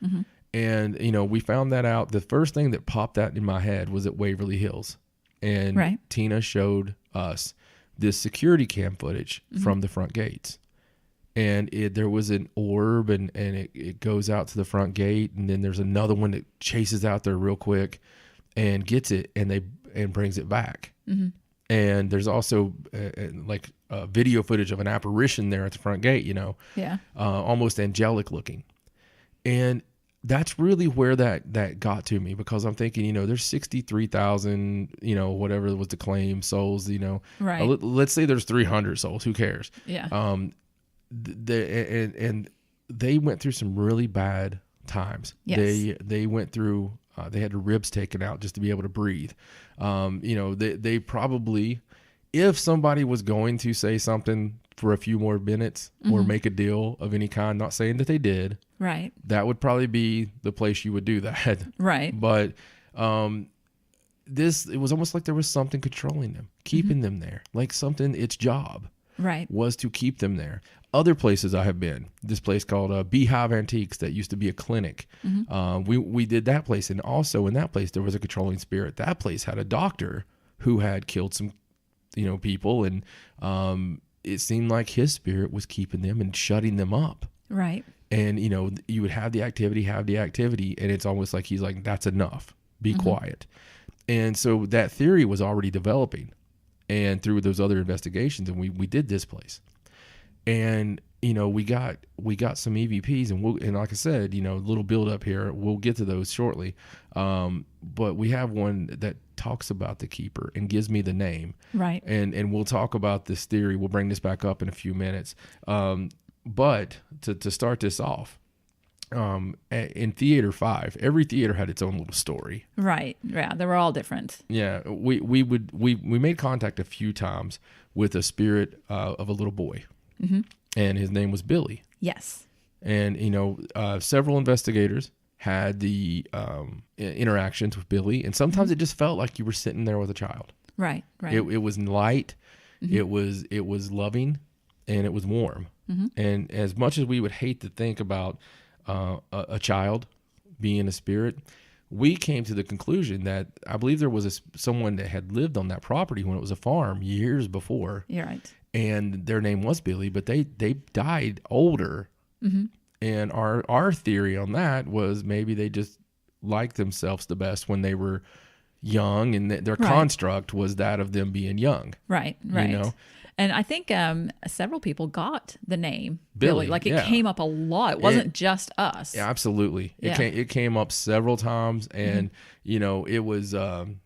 And, we found that out. The first thing that popped out in my head was at Waverly Hills. And Tina showed us this security cam footage from the front gates. And there was an orb and it goes out to the front gate. And then there's another one that chases out there real quick and gets it and brings it back. And there's also video footage of an apparition there at the front gate, almost angelic looking. And that's really where that got to me, because I'm thinking, there's 63,000, whatever was the claim, souls, right. Let's say there's 300 souls. Who cares? Yeah. And they went through some really bad times. Yes. They went through They had their ribs taken out just to be able to breathe. They probably, if somebody was going to say something for a few more minutes or make a deal of any kind, not saying that they did, right, that would probably be the place you would do that. Right. But it was almost like there was something controlling them, keeping them there, like something, its job right, was to keep them there. Other places I have been, this place called Beehive Antiques that used to be a clinic. We did that place, and also in that place there was a controlling spirit. That place had a doctor who had killed some, people, and it seemed like his spirit was keeping them and shutting them up. right, And you would have the activity, and it's almost like he's like, that's enough. Be quiet. And so that theory was already developing, and through those other investigations, and we did this place. And we got some EVPs, and like I said, little build up here. We'll get to those shortly. But we have one that talks about the keeper and gives me the name. right. And we'll talk about this theory. We'll bring this back up in a few minutes. But to start this off, in Theater 5, every theater had its own little story. Right. Yeah, they were all different. Yeah, we made contact a few times with a spirit of a little boy. And his name was Billy. Yes. And several investigators had the interactions with Billy, and sometimes it just felt like you were sitting there with a child. Right. Right. It was light, it was loving, and it was warm. And as much as we would hate to think about a child being a spirit, we came to the conclusion that I believe there was someone that had lived on that property when it was a farm years before. You're right. And their name was Billy, but they died older. And our theory on that was maybe they just liked themselves the best when they were young, and their construct was that of them being young. Right, right. And I think several people got the name Billy. Like it came up a lot. It wasn't just us. Yeah, absolutely. Yeah. It came up several times, and it was the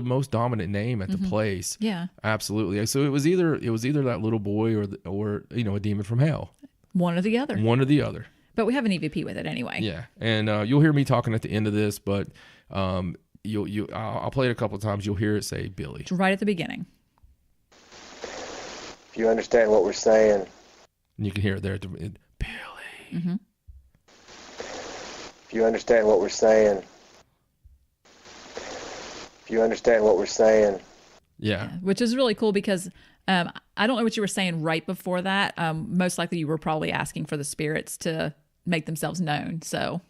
most dominant name at the place. Yeah, absolutely. So it was either that little boy or a demon from hell. One or the other. One or the other. But we have an EVP with it anyway. Yeah, and you'll hear me talking at the end of this, but I'll play it a couple of times. You'll hear it say Billy. It's right at the beginning. If you understand what we're saying. And you can hear it there. Billy. If you understand what we're saying. If you understand what we're saying. Yeah. Which is really cool because I don't know what you were saying right before that. Most likely you were probably asking for the spirits to make themselves known. So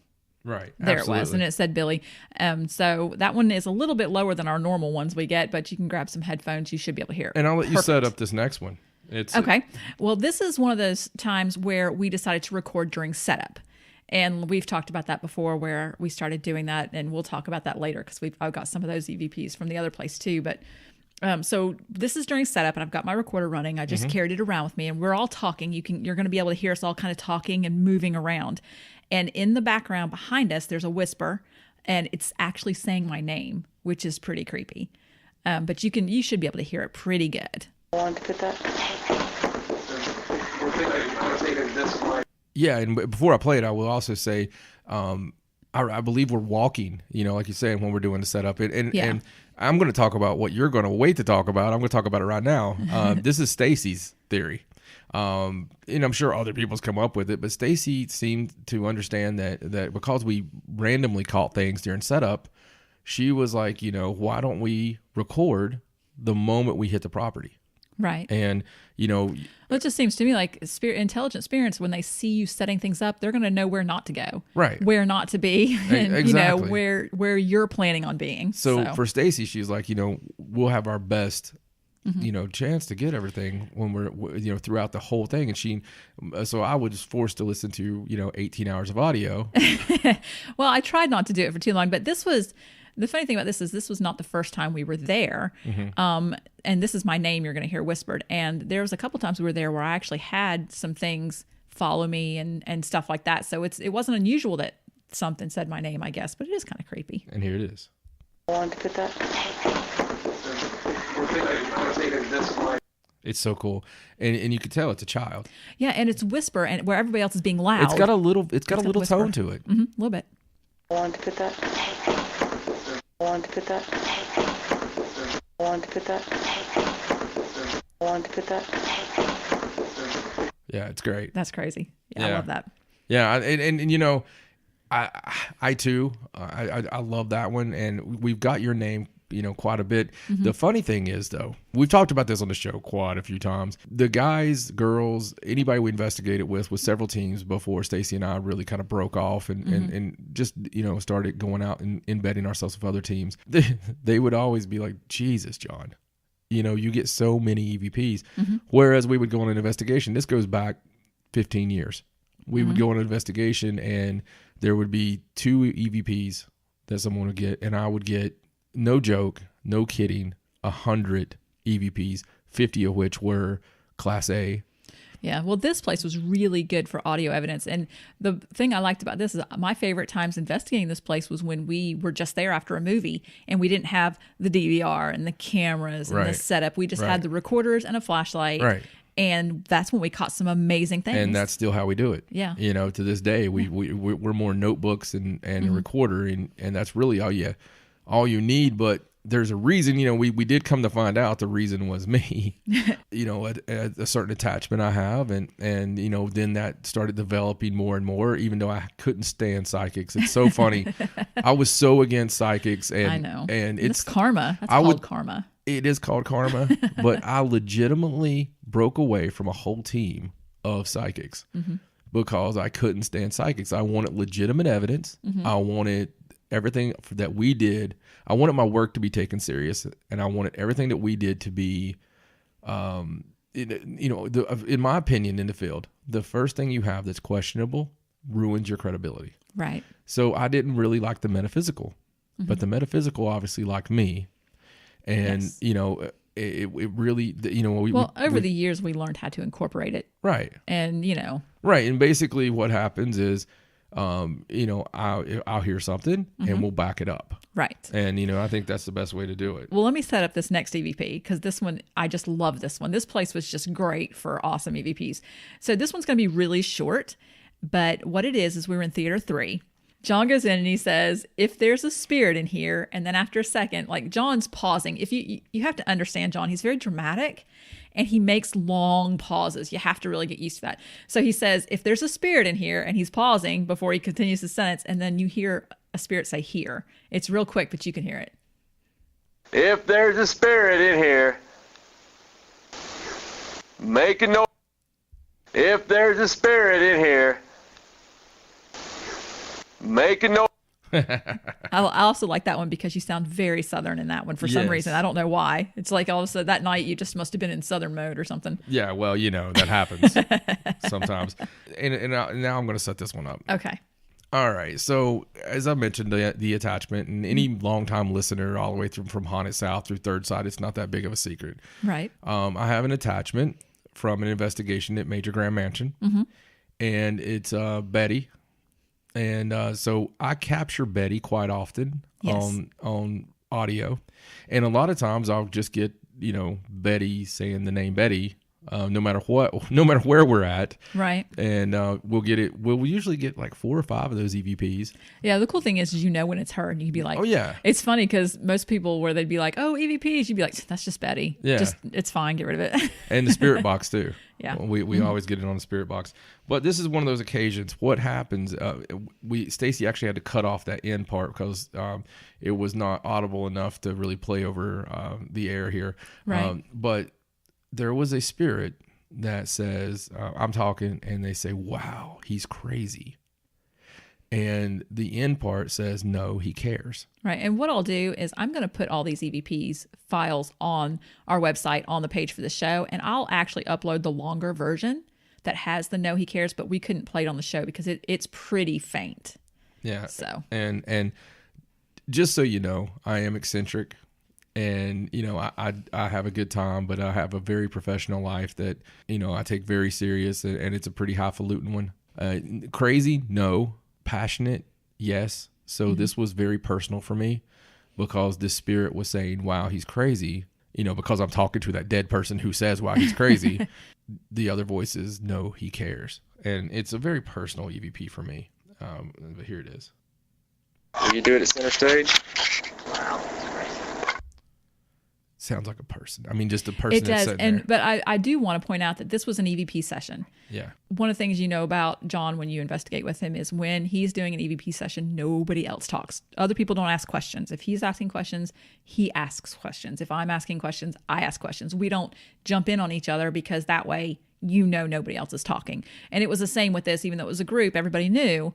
right. There Absolutely. it was. And it said Billy. So that one is a little bit lower than our normal ones we get, but you can grab some headphones. You should be able to hear it. And I'll let you set up this next one. Okay. Well, this is one of those times where we decided to record during setup. And we've talked about that before where we started doing that. And we'll talk about that later because I've got some of those EVPs from the other place too. But so this is during setup and I've got my recorder running. I just carried it around with me and we're all talking. You're going to be able to hear us all kind of talking and moving around. And in the background behind us, there's a whisper and it's actually saying my name, which is pretty creepy. But you should be able to hear it pretty good. I wanted to put that. Yeah, and before I play it, I will also say, I believe we're walking, like you're saying, when we're doing the setup. And I'm going to talk about what you're going to wait to talk about. I'm going to talk about it right now. This is Stacey's theory. And I'm sure other people's come up with it, but Stacey seemed to understand that because we randomly caught things during setup, she was like, why don't we record the moment we hit the property? Right. And, it just seems to me like intelligent spirits, when they see you setting things up, they're going to know where not to go, right? Where not to be, and exactly. Where you're planning on being. So for Stacey, she's like, we'll have our best, chance to get everything when we're, throughout the whole thing. And so I was forced to listen to, 18 hours of audio. Well, I tried not to do it for too long, but the funny thing about this was not the first time we were there. And this is my name you're going to hear whispered. And there was a couple times we were there where I actually had some things follow me and stuff like that. So it wasn't unusual that something said my name, I guess, but it is kind of creepy. And here it is. I wanted to put that. It's so cool. And you can tell it's a child. Yeah, and it's whisper, and where everybody else is being loud. It's got a little tone to it. A little bit. Want to put that? Want to put that? Want to put that? Want to put that? Yeah, it's great. That's crazy. Yeah, I love that. Yeah, and you know, I too, I love that one, and we've got your name, you know, quite a bit. Mm-hmm. The funny thing is, though, we've talked about this on the show quite a few times. The guys, girls, anybody we investigated with several teams before Stacey and I really kind of broke off and just, you know, started going out and embedding ourselves with other teams. They would always be like, Jesus, John, you know, you get so many EVPs. Mm-hmm. Whereas we would go on an investigation. This goes back 15 years. We would go on an investigation and there would be 2 EVPs that someone would get, and I would get, no joke, no kidding, 100 EVPs, 50 of which were Class A. Yeah, well, this place was really good for audio evidence. And the thing I liked about this is my favorite times investigating this place was when we were just there after a movie and we didn't have the DVR and the cameras and the setup. We just had the recorders and a flashlight. Right. And that's when we caught some amazing things. And that's still how we do it. Yeah. You know, to this day, we're more notebooks and a recorder, and that's really all you need. But there's a reason, you know, we did come to find out the reason was me, you know, a certain attachment I have. And, you know, then that started developing more and more, even though I couldn't stand psychics. It's so funny. I was so against psychics. And, I know. And it's karma. That's called karma. It is called karma, but I legitimately broke away from a whole team of psychics because I couldn't stand psychics. I wanted legitimate evidence. I wanted everything that we did. I wanted my work to be taken serious, and I wanted everything that we did to be, you know, in my opinion, in the field, the first thing you have that's questionable ruins your credibility. Right. So I didn't really like the metaphysical, but the metaphysical obviously liked me. And, you know, it really, you know, over the years, we learned how to incorporate it. Right. And, you know. Right. And basically what happens is, you know, I'll hear something and we'll back it up. Right. And, you know, I think that's the best way to do it. Well, let me set up this next EVP because this one, I just love this one. This place was just great for awesome EVPs. So this one's going to be really short, but what it is we were in Theater 3. John goes in and he says, if there's a spirit in here, and then after a second, like John's pausing. If you have to understand John, he's very dramatic and he makes long pauses. You have to really get used to that. So he says, if there's a spirit in here, and he's pausing before he continues the sentence, and then you hear a spirit say here. It's real quick, but you can hear it. If there's a spirit in here, make a noise. If there's a spirit in here, make a noise. I also like that one because you sound very Southern in that one for some reason. I don't know why. It's like all of a sudden that night you just must have been in Southern mode or something. Yeah, well, you know, that happens sometimes. And now I'm going to set this one up. Okay. All right. So as I mentioned, the attachment, and any longtime listener all the way through from Haunted South through Third Side, it's not that big of a secret. Right. I have an attachment from an investigation at Major Grand Mansion, and it's Betty. And so I capture Betty quite often on audio. And a lot of times I'll just get, you know, Betty saying the name Betty, no matter where we're at. Right. And we'll get it. We'll usually get like 4 or 5 of those EVPs. Yeah. The cool thing is you know when it's her and you'd be like, oh, yeah. It's funny because most people where they'd be like, oh, EVPs, you'd be like, that's just Betty. Yeah. It's fine. Get rid of it. And the spirit box too. Yeah. We always get it on the spirit box. But this is one of those occasions. What happens, Stacey actually had to cut off that end part because it was not audible enough to really play over the air here. Right. But there was a spirit that says, I'm talking, and they say, wow, he's crazy. And the end part says, no, he cares. Right. And what I'll do is I'm going to put all these EVPs files on our website on the page for the show. And I'll actually upload the longer version that has the no, he cares, but we couldn't play it on the show because it's pretty faint. Yeah. So, and just so you know, I am eccentric. And, you know, I have a good time, but I have a very professional life that, you know, I take very serious, and it's a pretty highfalutin one. Crazy? No. Passionate? Yes. So this was very personal for me because this spirit was saying, wow, he's crazy. You know, because I'm talking to that dead person who says, wow, he's crazy. The other voice is, no, he cares. And it's a very personal EVP for me. But here it is. Will you do it at center stage? Sounds like a person. I mean, just a person. It that's does. sitting there. But I do want to point out that this was an EVP session. Yeah. One of the things you know about John when you investigate with him is when he's doing an EVP session, nobody else talks. Other people don't ask questions. If he's asking questions, he asks questions. If I'm asking questions, I ask questions. We don't jump in on each other because that way nobody else is talking. And it was the same with this, even though it was a group, everybody knew,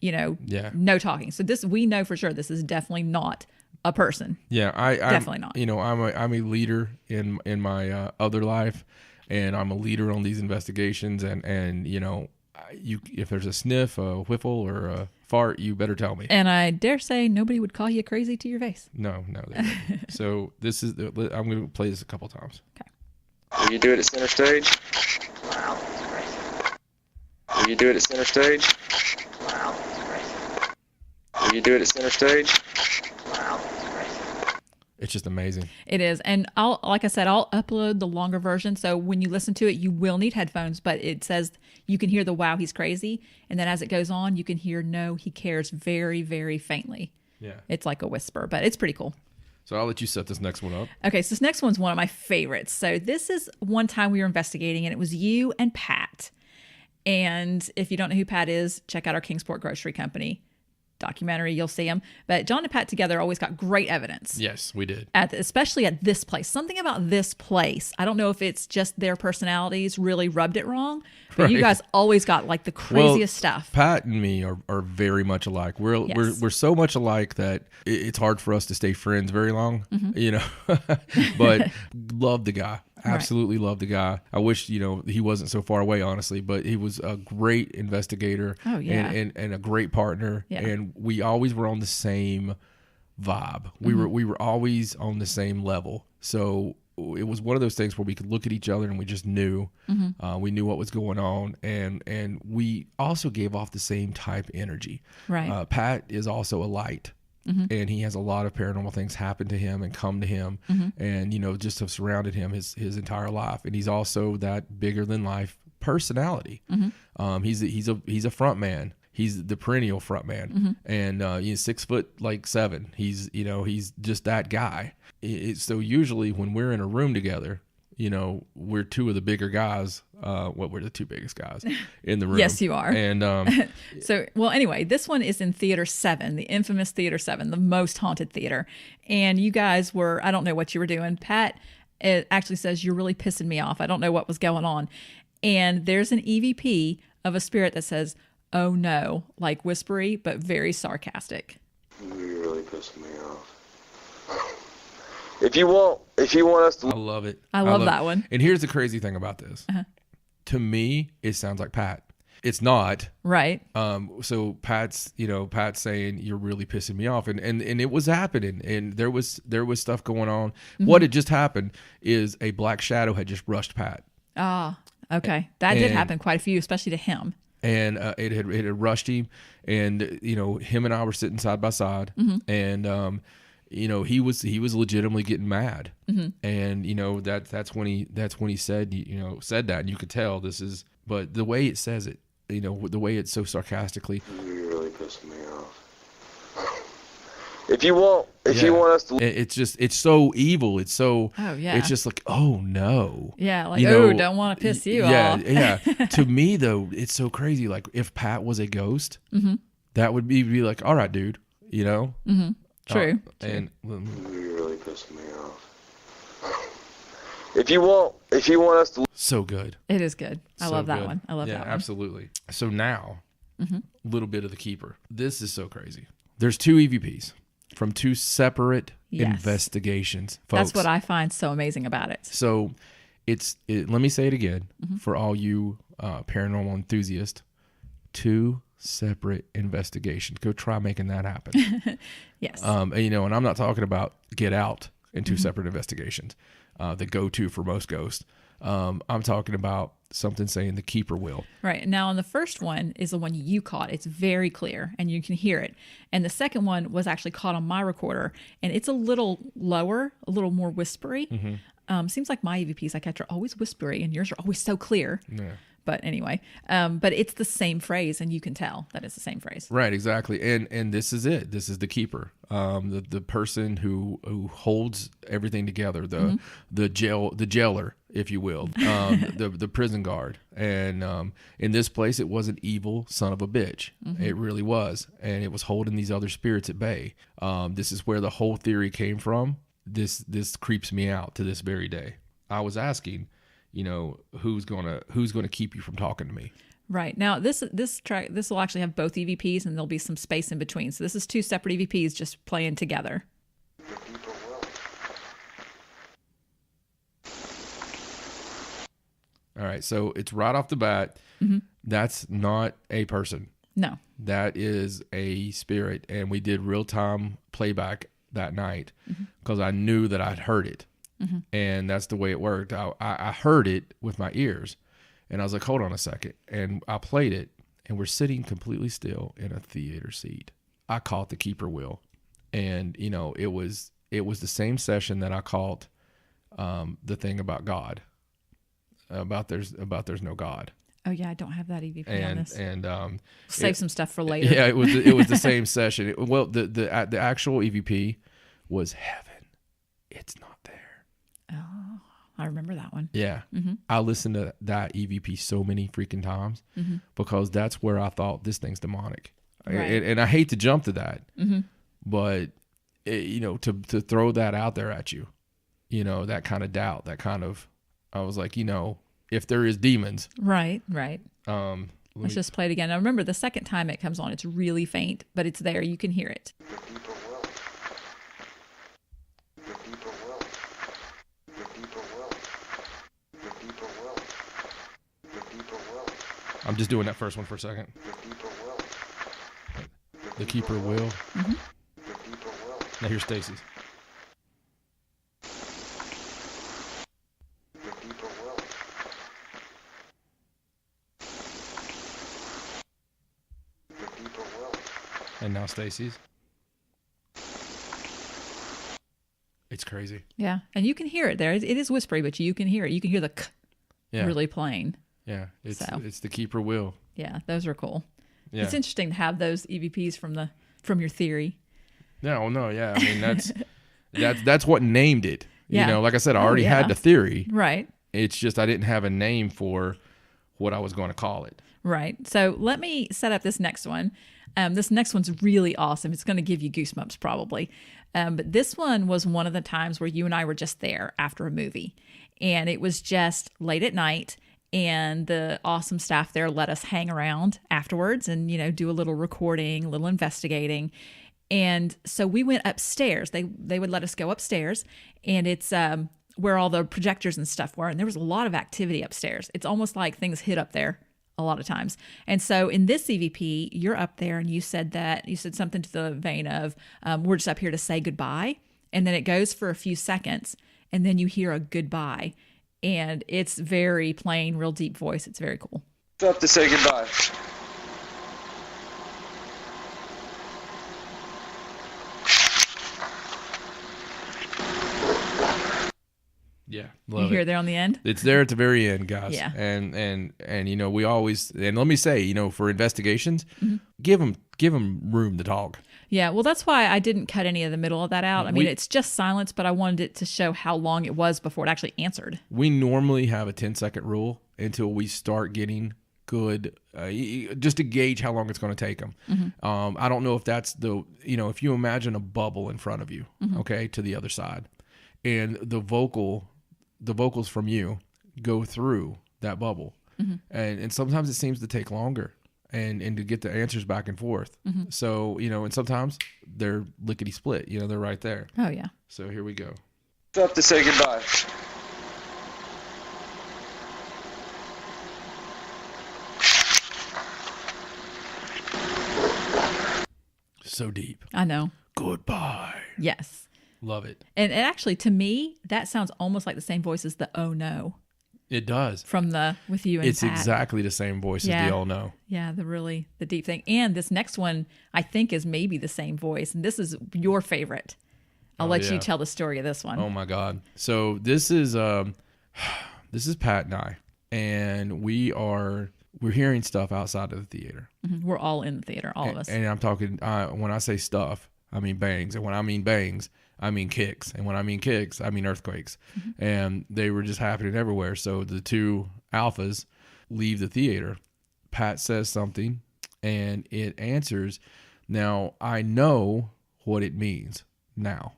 no talking. So we know for sure this is definitely not a person. Yeah, I'm definitely not. I'm a leader in my other life, and I'm a leader on these investigations. And if there's a sniff, a whiffle, or a fart, you better tell me. And I dare say nobody would call you crazy to your face. No, they wouldn't. So I'm going to play this a couple times. Okay. Will you do it at center stage? Will you do it at center stage? Will you do it at center stage? It's just amazing. It is. And like I said, I'll upload the longer version. So when you listen to it, you will need headphones, but it says you can hear the wow, he's crazy. And then as it goes on, you can hear no, he cares very, very faintly. Yeah. It's like a whisper, but it's pretty cool. So I'll let you set this next one up. Okay. So this next one's one of my favorites. So this is one time we were investigating and it was you and Pat. And if you don't know who Pat is, check out our Kingsport Grocery Company documentary, you'll see him. But John and Pat together always got great evidence. Yes, we did. Especially at this place. Something about this place. I don't know if it's just their personalities really rubbed it wrong, but Right. you guys always got like the craziest stuff. Pat and me are very much alike. We're so much alike that it's hard for us to stay friends very long, but love the guy. Absolutely love the guy. I wish, he wasn't so far away, honestly, but he was a great investigator. Oh, yeah. and a great partner. Yeah. And we always were on the same vibe. We were always on the same level. So it was one of those things where we could look at each other and we just knew. We knew what was going on. And we also gave off the same type energy. Right. Pat is also a light. And he has a lot of paranormal things happen to him and come to him, and just have surrounded him his entire life. And he's also that bigger than life personality. He's a front man. He's the perennial front man, and he's 6'7". He's just that guy. So usually when we're in a room together, we're two of the bigger guys. We're the two biggest guys in the room. Yes, you are. And anyway, this one is in Theater 7, the infamous Theater 7, the most haunted theater. And you guys I don't know what you were doing. Pat actually says, you're really pissing me off. I don't know what was going on. And there's an EVP of a spirit that says, oh no, like whispery, but very sarcastic. You're really pissing me off. If you want us to... I love it. I love that one. And here's the crazy thing about this. To me, it sounds like Pat. It's not. Right. So Pat's saying, you're really pissing me off. And it was happening. And there was stuff going on. What had just happened is a black shadow had just rushed Pat. Ah, okay. That did happen quite a few, especially to him. And it had rushed him. And, him and I were sitting side by side. And, he was legitimately getting mad, and that's when he said that, and you could tell but the way it says it, the way it's so sarcastically. You're really pissing me off. If you want us to, it's so evil. It's so. Oh yeah. It's just like, oh no. Yeah, like don't want to piss you off. Yeah. To me though, it's so crazy. Like if Pat was a ghost, that would be like, all right, dude. True. And you're really pissing me off. If you want us to, so good. It is good. I So love that good. one. I love that one. Yeah, absolutely. So now, a little bit of the keeper. This is so crazy. There's 2 EVPs from 2 separate investigations, folks. That's what I find so amazing about it. So let me say it again for all you paranormal enthusiasts. 2 separate investigations. Go try making that happen. Yes. And I'm not talking about Get Out in 2 separate investigations. The go-to for most ghosts. I'm talking about something saying the keeper will. Right. Now, on the first one is the one you caught. It's very clear and you can hear it. And the second one was actually caught on my recorder, and it's a little lower, a little more whispery. Seems like my EVPs I catch are always whispery, and yours are always so clear. Yeah. But anyway, but it's the same phrase, and you can tell that it's the same phrase. Right, exactly. And this is it. This is the keeper, the person who holds everything together, the jailer, if you will, the prison guard. And in this place, it was an evil son of a bitch. It really was, and it was holding these other spirits at bay. This is where the whole theory came from. This creeps me out to this very day. I was asking, who's gonna keep you from talking to me? Right. Now, this will actually have both EVPs, and there'll be some space in between. So this is 2 separate EVPs just playing together. All right. So it's right off the bat. That's not a person. No. That is a spirit. And we did real-time playback that night because I knew that I'd heard it. And that's the way it worked. I heard it with my ears, and I was like, hold on a second. And I played it, and we're sitting completely still in a theater seat. I caught the keeper wheel, and it was the same session that I caught the thing about God, about there's no God. Oh yeah, I don't have that EVP on this. And save some stuff for later. Yeah, it was the same session. The actual EVP was heaven. It's not there. Oh, I remember that one. Yeah. I listened to that EVP so many freaking times because that's where I thought this thing's demonic. Right. And I hate to jump to that, but to throw that out there at you, that kind of doubt, I was like, if there is demons. Right. Let's just play it again. Now remember, the second time it comes on, it's really faint, but it's there. You can hear it. I'm just doing that first one for a second. The keeper will. Now here's Stacey's. And now Stacey's. It's crazy. Yeah, and you can hear it there. It is whispery, but you can hear it. You can hear the really plain. Yeah, it's the keeper will. Yeah, those are cool. Yeah. It's interesting to have those EVPs from your theory. No, yeah. I mean, that's what named it. Yeah. Like I said, I already had the theory. Right. It's just I didn't have a name for what I was going to call it. Right. So let me set up this next one. This next one's really awesome. It's going to give you goosebumps probably. But this one was one of the times where you and I were just there after a movie. And it was just late at night. And the awesome staff there let us hang around afterwards and, do a little recording, a little investigating. And so we went upstairs. They would let us go upstairs. And it's where all the projectors and stuff were. And there was a lot of activity upstairs. It's almost like things hit up there a lot of times. And so in this CVP, you're up there and you said something to the vein of, we're just up here to say goodbye. And then it goes for a few seconds and then you hear a goodbye. And it's very plain, real deep voice. It's very cool. It's up to say goodbye. Yeah, you hear it there on the end. It's there at the very end, guys. Yeah, and we always, and let me say, for investigations, give them room to talk. Yeah, well, that's why I didn't cut any of the middle of that out. I mean, it's just silence, but I wanted it to show how long it was before it actually answered. We normally have a 10-second rule until we start getting good, just to gauge how long it's going to take them. I don't know if that's if you imagine a bubble in front of you, okay, to the other side, and the vocals from you go through that bubble, and sometimes it seems to take longer. And to get the answers back and forth. So, and sometimes they're lickety split, they're right there. Oh, yeah. So here we go. It's up to say goodbye. So deep. I know. Goodbye. Yes. Love it. And actually, to me, that sounds almost like the same voice as the "Oh no." It does. From the With You and It's Pat. exactly the same voice as the "Oh no." Yeah, the deep thing. And this next one, I think, is maybe the same voice. And this is your favorite. I'll let you tell the story of this one. Oh my God. So this is Pat and I. and we're hearing stuff outside of the theater. Mm-hmm. We're all in the theater, all of us. And I'm talking, when I say stuff, I mean bangs. And when I mean bangs, I mean kicks. And when I mean kicks, I mean earthquakes. Mm-hmm. And they were just happening everywhere. So the two alphas leave the theater. Pat says something, and it answers. Now, I know what it means now.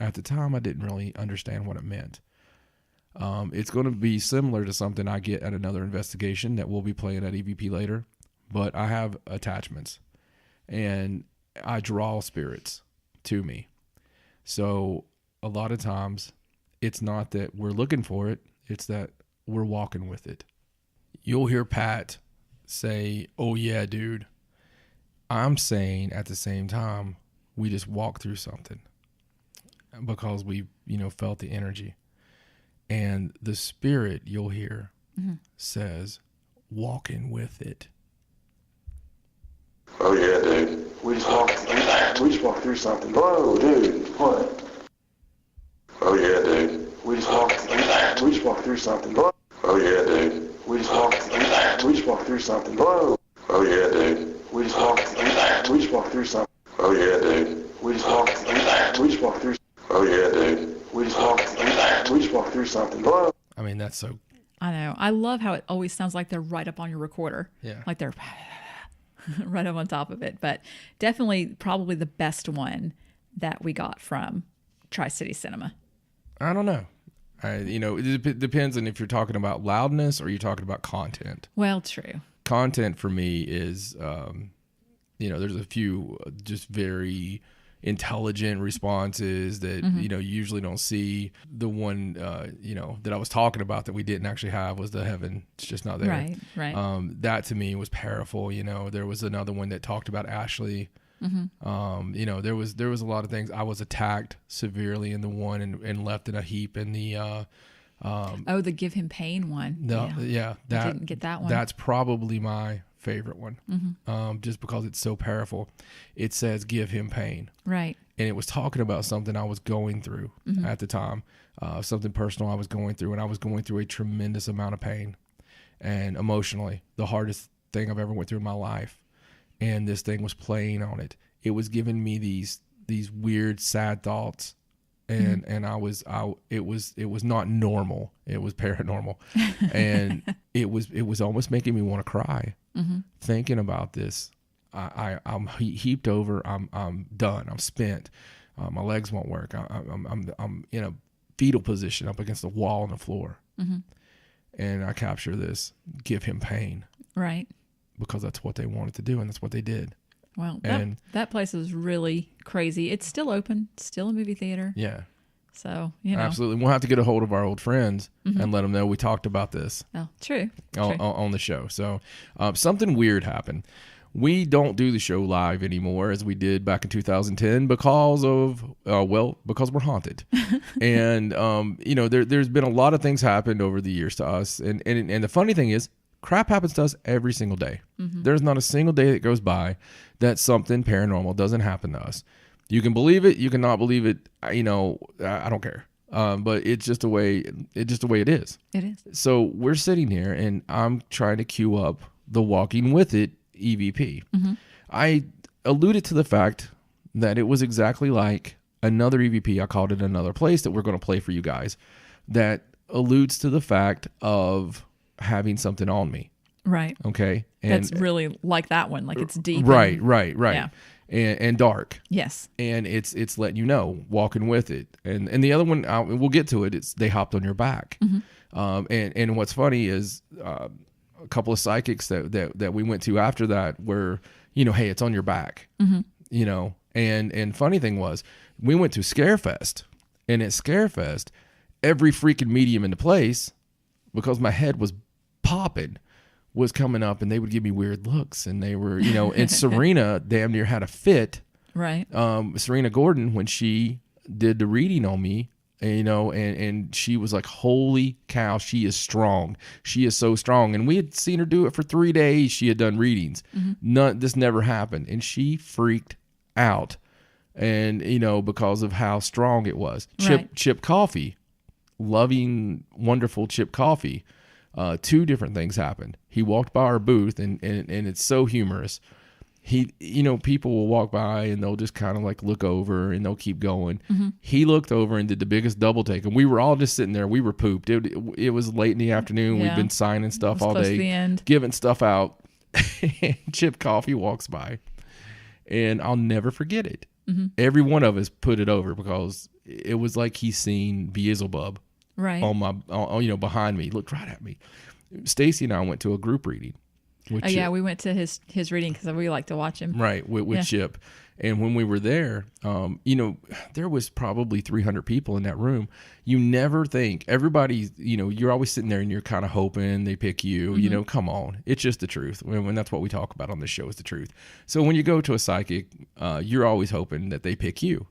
At the time, I didn't really understand what it meant. It's going to be similar to something I get at another investigation that we'll be playing at EVP later, but I have attachments, and I draw spirits to me. So a lot of times, it's not that we're looking for it, it's that we're walking with it. You'll hear Pat say, "Oh yeah, dude." I'm saying at the same time, we just walked through something because we, felt the energy. And the spirit, you'll hear, says, "Walking with it." Oh yeah, dude. We just walked through something. Whoa, dude. What? Oh yeah, dude. We just walked through something. Whoa. Oh yeah, dude. We just walked through something. Whoa. Oh yeah, dude. We just walked through something. Oh yeah, dude. We just walked through. Oh yeah, dude. We just walked through something. Whoa. I mean, that's so. I know. I love how it always sounds like they're right up on your recorder. Yeah. Like they're right up on top of it. But definitely, probably the best one that we got from Tri-City Cinema. I don't know. It depends on if you're talking about loudness or you're talking about content. Well, true. Content for me is, there's a few just very intelligent responses that, you usually don't see. The one, that I was talking about that we didn't actually have was the heaven. It's just not there. Right. That to me was powerful. There was another one that talked about Ashley. There was a lot of things. I was attacked severely in the one and left in a heap in the the give him pain one. No, yeah, that I didn't get that one. That's probably my favorite one. Just because it's so powerful. It says give him pain. Right. And it was talking about something I was going through at the time, something personal I was going through, and I was going through a tremendous amount of pain, and emotionally the hardest thing I've ever went through in my life. And this thing was playing on it. It was giving me these weird, sad thoughts, and it was not normal. It was paranormal, and it was almost making me want to cry thinking about this. I'm heaped over. I'm done. I'm spent. My legs won't work. I'm in a fetal position up against the wall on the floor, and I capture this. Give him pain. Right. Because that's what they wanted to do, and that's what they did. Well, that place is really crazy. It's still open, still a movie theater. Yeah. So, Absolutely. We'll have to get a hold of our old friends and let them know we talked about this. Oh, true. On the show. So something weird happened. We don't do the show live anymore as we did back in 2010 because we're haunted. And, there's been a lot of things happened over the years to us. And the funny thing is, crap happens to us every single day. There's not a single day that goes by that something paranormal doesn't happen to us. You can believe it, you cannot believe it. I don't care. But it's just the way it is. It is. So we're sitting here, and I'm trying to queue up the Walking With It EVP. I alluded to the fact that it was exactly like another EVP. I called it Another Place that we're going to play for you guys. That alludes to the fact of having something on me. Right. Okay. And that's really like that one. Like it's deep. Right. Yeah. And dark. Yes. And it's letting you know, walking with it. And the other one, we'll get to it. It's they hopped on your back. And what's funny is a couple of psychics that we went to after that were, hey, it's on your back. And funny thing was, we went to Scarefest, and at Scarefest, every freaking medium in the place, because my head was popping, was coming up, and they would give me weird looks, and they were, and Serena damn near had a fit. Right. Serena Gordon, when she did the reading on me, and she was like, holy cow, she is strong. She is so strong. And we had seen her do it for 3 days. She had done readings. This never happened. And she freaked out. And, because of how strong it was. Chip Coffee, loving, wonderful Chip Coffee, 2 different things happened. He walked by our booth, and it's so humorous. People will walk by and they'll just kind of like look over and they'll keep going. He looked over and did the biggest double take, and we were all just sitting there. We were pooped. It was late in the afternoon. Yeah. We'd been signing stuff all close to day, the end. giving stuff out. And Chip Coffee walks by, and I'll never forget it. Every one of us put it over because it was like he's seen Beelzebub right on behind me. He looked right at me. Stacy and I went to a group reading. Yeah, we went to his reading because we like to watch him. Right, with Chip. And when we were there, there was probably 300 people in that room. You never think, everybody, you're always sitting there and you're kind of hoping they pick you. Come on. It's just the truth. When that's what we talk about on this show is the truth. So when you go to a psychic, you're always hoping that they pick you,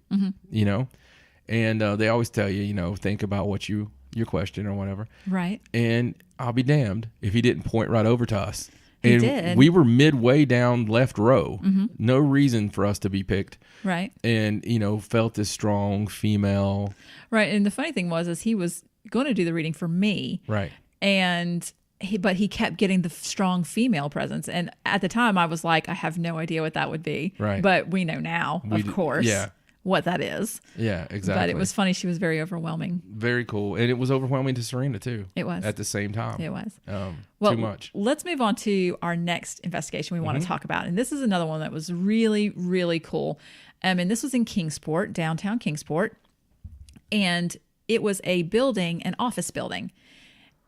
And they always tell you, think about what your question or whatever. Right. And I'll be damned if he didn't point right over to us. He And did. we were midway down left row. No reason for us to be picked. Right. And, felt this strong female. Right. And the funny thing is he was going to do the reading for me. Right. And but he kept getting the strong female presence. And at the time I was like, I have no idea what that would be. Right. But we know now, of course, what that is. Yeah, exactly. But it was funny. She was very overwhelming. Very cool. And it was overwhelming to Serena, too. It was. At the same time. It was. Too much. Let's move on to our next investigation we want to talk about. And this is another one that was really, really cool. And this was in Kingsport, downtown Kingsport. And it was a building, an office building.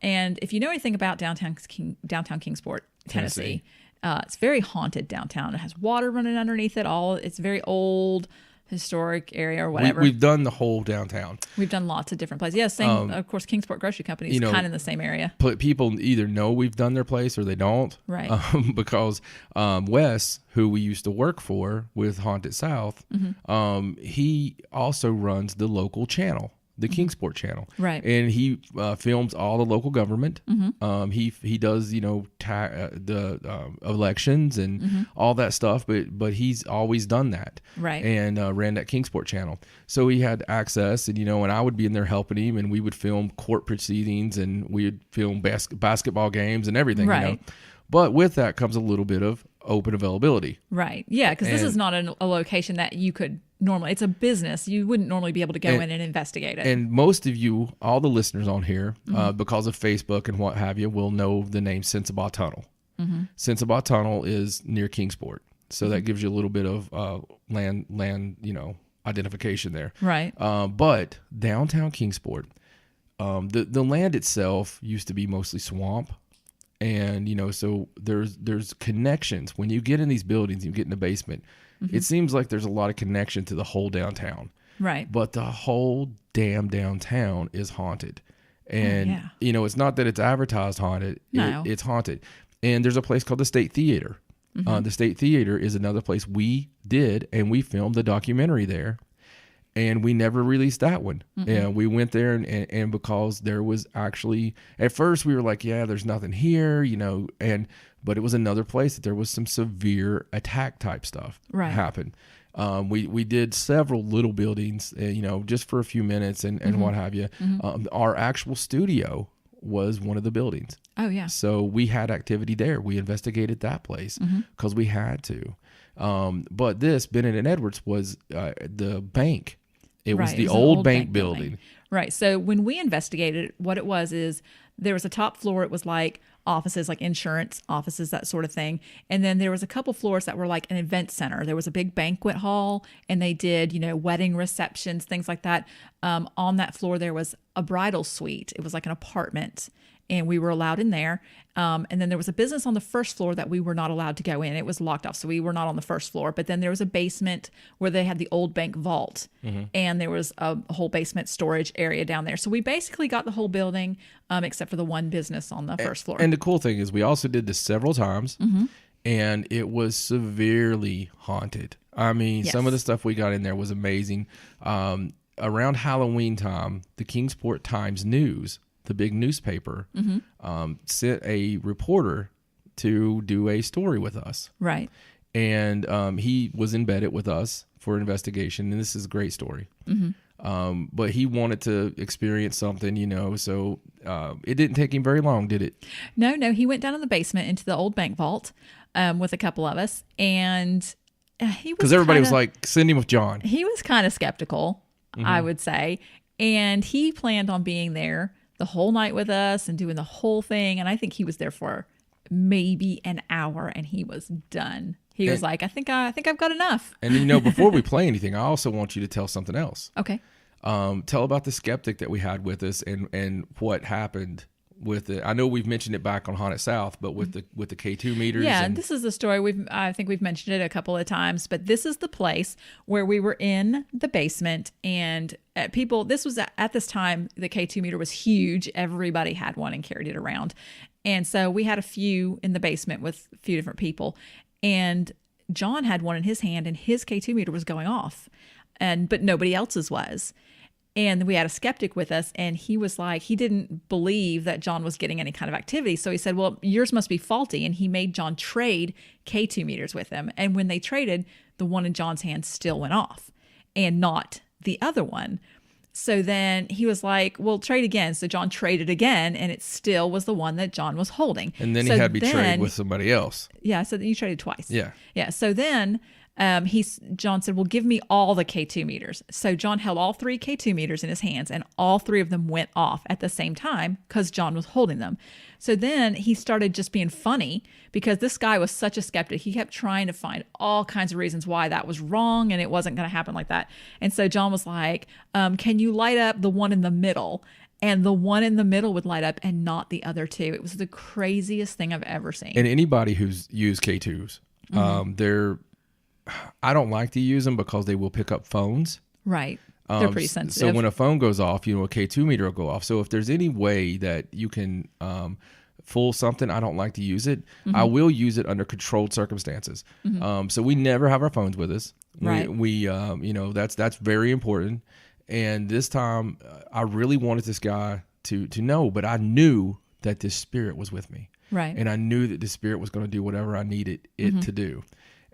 And if you know anything about downtown Kingsport, Tennessee, it's very haunted downtown. It has water running underneath it all. It's very old, historic area or whatever. We've done the whole downtown. We've done lots of different places. Yeah, same. Of course, Kingsport Grocery Company is kind of in the same area. People either know we've done their place or they don't. Right. Because Wes, who we used to work for with Haunted South, he also runs the local channel, the Kingsport channel. Right. And he films all the local government. He does, the elections and all that stuff, but he's always done that. Right. And ran that Kingsport channel. So he had access, and, and I would be in there helping him, and we would film court proceedings, and we would film basketball games and everything, Right. But with that comes a little bit of open availability. Right. Yeah, because this is not a location that you could normally, it's a business. You wouldn't normally be able to go in and investigate it. And most of you, all the listeners on here, because of Facebook and what have you, will know the name Sensabaugh Tunnel. Sensabaugh Tunnel is near Kingsport. So that gives you a little bit of land, identification there. Right. But downtown Kingsport, the land itself used to be mostly swamp. And, so there's connections. When you get in these buildings, you get in the basement, it seems like there's a lot of connection to the whole downtown. Right. But the whole damn downtown is haunted. And, it's not that it's advertised haunted. No. It's haunted. And there's a place called the State Theater. The State Theater is another place we did, and we filmed the documentary there. And we never released that one. And we went there, and because there was actually, at first we were like, yeah, there's nothing here, but it was another place that there was some severe attack type stuff happen. We did several little buildings, just for a few minutes and what have you. Our actual studio was one of the buildings. Oh, yeah. So we had activity there. We investigated that place because we had to. But this, Bennett and Edwards, was the bank. It was the old bank building. Right. So when we investigated, what it was is there was a top floor. It was like offices, like insurance offices, that sort of thing. And then there was a couple floors that were like an event center. There was a big banquet hall, and they did, wedding receptions, things like that. On that floor, there was a bridal suite. It was like an apartment, and we were allowed in there. And then there was a business on the first floor that we were not allowed to go in. It was locked off, so we were not on the first floor. But then there was a basement where they had the old bank vault, and there was a whole basement storage area down there. So we basically got the whole building, except for the one business on the first floor. And the cool thing is we also did this several times, and it was severely haunted. I mean, some of the stuff we got in there was amazing. Around Halloween time, the Kingsport Times-News, the big newspaper, sent a reporter to do a story with us. Right. And he was embedded with us for an investigation, and this is a great story. But he wanted to experience something, you know, so it didn't take him very long, did it? No, he went down in the basement into the old bank vault with a couple of us, and he was, because everybody was like, send him with John. He was kind of skeptical, I would say, and he planned on being there the whole night with us and doing the whole thing, and I think he was there for maybe an hour, and he was done. He was like, I think I've got enough. And you know, before we play anything, I also want you to tell something else. Okay. Tell about the skeptic that we had with us and what happened with it. I know we've mentioned it back on Haunted South, but with the K2 meters. Yeah, this is the story. I think we've mentioned it a couple of times, but this is the place where we were in the basement, and this was at this time, the K2 meter was huge. Everybody had one and carried it around. And so we had a few in the basement with a few different people, and John had one in his hand, and his K2 meter was going off, but nobody else's was. And we had a skeptic with us, and he was like, he didn't believe that John was getting any kind of activity. So he said, well, yours must be faulty. And he made John trade K2 meters with him. And when they traded, the one in John's hand still went off and not the other one. So then he was like, well, trade again. So John traded again, and it still was the one that John was holding. And then he had to be traded with somebody else. Yeah, so you traded twice. Yeah. Yeah, so then John said, well, give me all the K2 meters. So John held all 3 K2 meters in his hands, and all 3 of them went off at the same time because John was holding them. So then he started just being funny because this guy was such a skeptic. He kept trying to find all kinds of reasons why that was wrong and it wasn't going to happen like that. And so John was like, can you light up the one in the middle? And the one in the middle would light up and not the other 2. It was the craziest thing I've ever seen. And anybody who's used K2s, I don't like to use them because they will pick up phones. Right. They're pretty sensitive. So when a phone goes off, you know, a K2 meter will go off. So if there's any way that you can fool something, I don't like to use it. I will use it under controlled circumstances. So we never have our phones with us. Right. We you know, that's very important. And this time, I really wanted this guy to know, but I knew that this spirit was with me. Right. And I knew that the spirit was going to do whatever I needed it to do.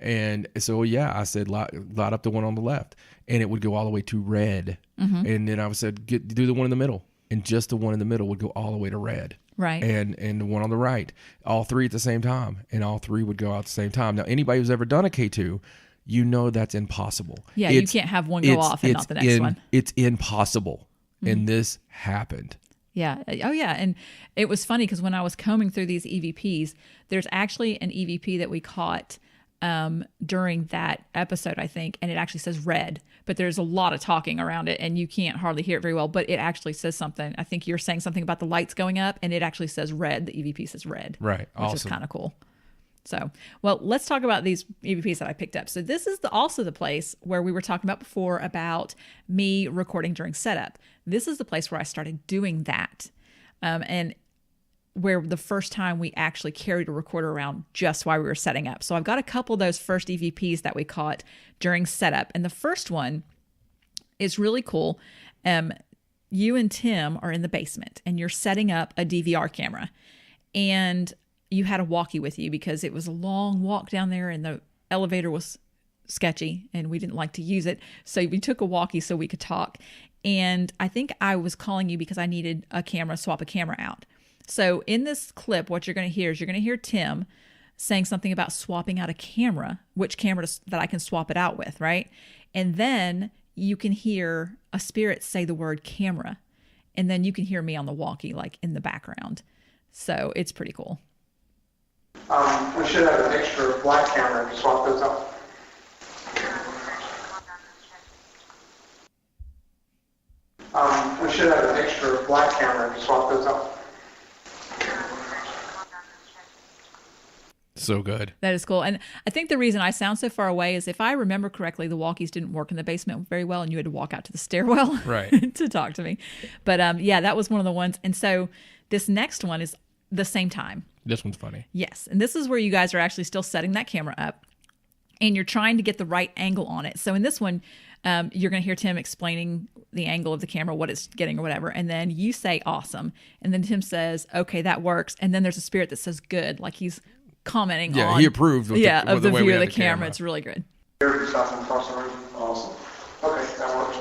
And so, yeah, I said, light up the one on the left. And it would go all the way to red. And then I said, do the one in the middle. And just the one in the middle would go all the way to red. Right. And the one on the right, all 3 at the same time. And all 3 would go out at the same time. Now, anybody who's ever done a K2, you know that's impossible. Yeah, you can't have one go off and not the next one. It's impossible. And this happened. Yeah. Oh, yeah. And it was funny because when I was combing through these EVPs, there's actually an EVP that we caught during that episode, I think, and it actually says red, but there's a lot of talking around it and you can't hardly hear it very well, but it actually says something. I think you're saying something about the lights going up, and it actually says red. The EVP says red. Right. Which is kind of cool. So, well, let's talk about these EVPs that I picked up. So this is also the place where we were talking about before about me recording during setup. This is the place where I started doing that. And where the first time we actually carried a recorder around just while we were setting up. So I've got a couple of those first EVPs that we caught during setup. And the first one is really cool. You and Tim are in the basement and you're setting up a DVR camera. And you had a walkie with you because it was a long walk down there and the elevator was sketchy and we didn't like to use it. So we took a walkie so we could talk. And I think I was calling you because I needed swap a camera out. So in this clip, what you're going to hear is you're going to hear Tim saying something about swapping out a camera, which camera that I can swap it out with, right? And then you can hear a spirit say the word camera. And then you can hear me on the walkie, like in the background. So it's pretty cool. We should have an extra black camera to swap those out. We should have an extra black camera to swap those out. So good. That is cool. And I think the reason I sound so far away is if I remember correctly, the walkies didn't work in the basement very well and you had to walk out to the stairwell right. to talk to me. But yeah, that was one of the ones. And so this next one is the same time. This one's funny. Yes. And this is where you guys are actually still setting that camera up and you're trying to get the right angle on it. So in this one, you're going to hear Tim explaining the angle of the camera, what it's getting or whatever. And then you say awesome. And then Tim says, okay, that works. And then there's a spirit that says good. Like he's commenting on. He approved with of the way view of the camera. It's really good. Awesome. Okay, that works.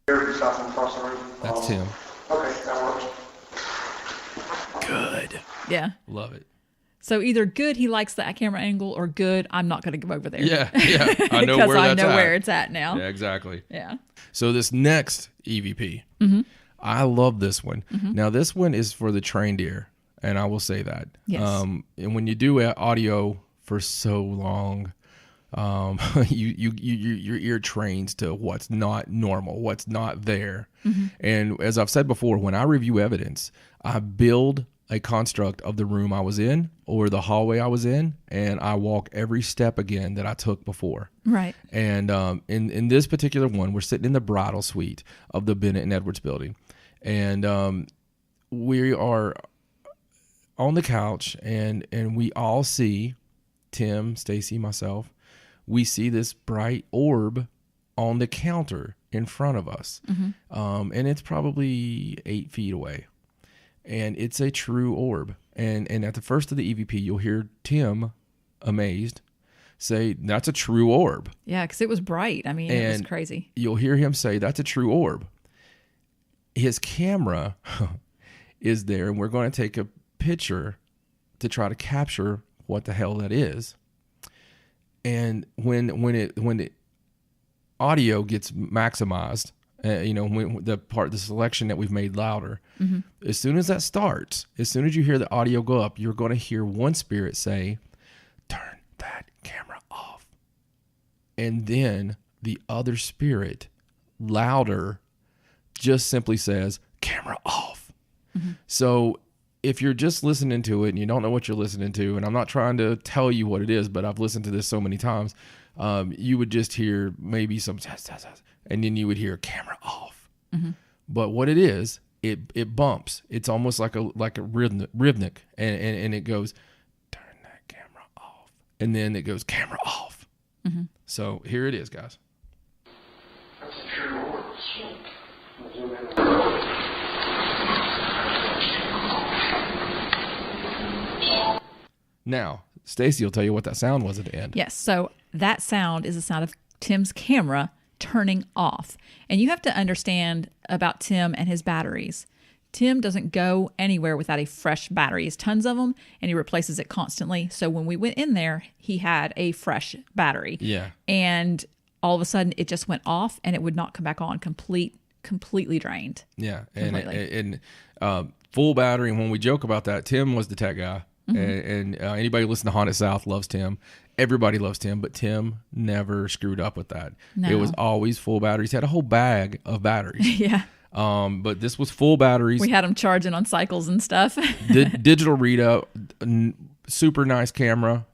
There, something across the room. That's Tim. Okay, that works. Good. Yeah. Love it. So either good, he likes that camera angle, or good, I'm not going to go over there. Yeah. I know because where I that's know at. where it's at now. Yeah, exactly. Yeah. So this next EVP, I love this one. Now this one is for the trained ear, and I will say that. Yes. And when you do audio for so long, your ear trains to what's not normal, what's not there. And as I've said before, when I review evidence, I build a construct of the room I was in or the hallway I was in, and I walk every step again that I took before. Right. And in this particular one, we're sitting in the bridal suite of the Bennett and Edwards building, and we are on the couch, and we all see, Tim, Stacey, myself, we see this bright orb on the counter in front of us, and it's probably 8 feet away. And it's a true orb. And at the first of the EVP, you'll hear Tim, amazed, say, that's a true orb. Yeah, because it was bright. I mean, it was crazy. You'll hear him say, that's a true orb. His camera is there, and we're going to take a picture to try to capture what the hell that is. And when the audio gets maximized, when the selection that we've made louder, as soon as that starts, as soon as you hear the audio go up, you're going to hear one spirit say, turn that camera off. And then the other spirit, louder, just simply says, camera off. So if you're just listening to it and you don't know what you're listening to, and I'm not trying to tell you what it is, but I've listened to this so many times, you would just hear maybe some, and then you would hear camera off. But what it is, it bumps. It's almost like a rhythmic, and it goes, turn that camera off, and then it goes camera off. So here it is, guys. That's a true orb. Now, Stacey will tell you what that sound was at the end. Yes. So that sound is the sound of Tim's camera turning off. And you have to understand about Tim and his batteries. Tim doesn't go anywhere without a fresh battery. He has tons of them, and he replaces it constantly. So when we went in there, he had a fresh battery. Yeah. And all of a sudden, it just went off, and it would not come back on. Completely drained. Yeah. Completely. And full battery. And when we joke about that, Tim was the tech guy. And anybody who listens to Haunted South loves Tim. Everybody loves Tim, but Tim never screwed up with that. No. It was always full batteries. He had a whole bag of batteries. Yeah. But this was full batteries. We had him charging on cycles and stuff. Digital readout, super nice camera,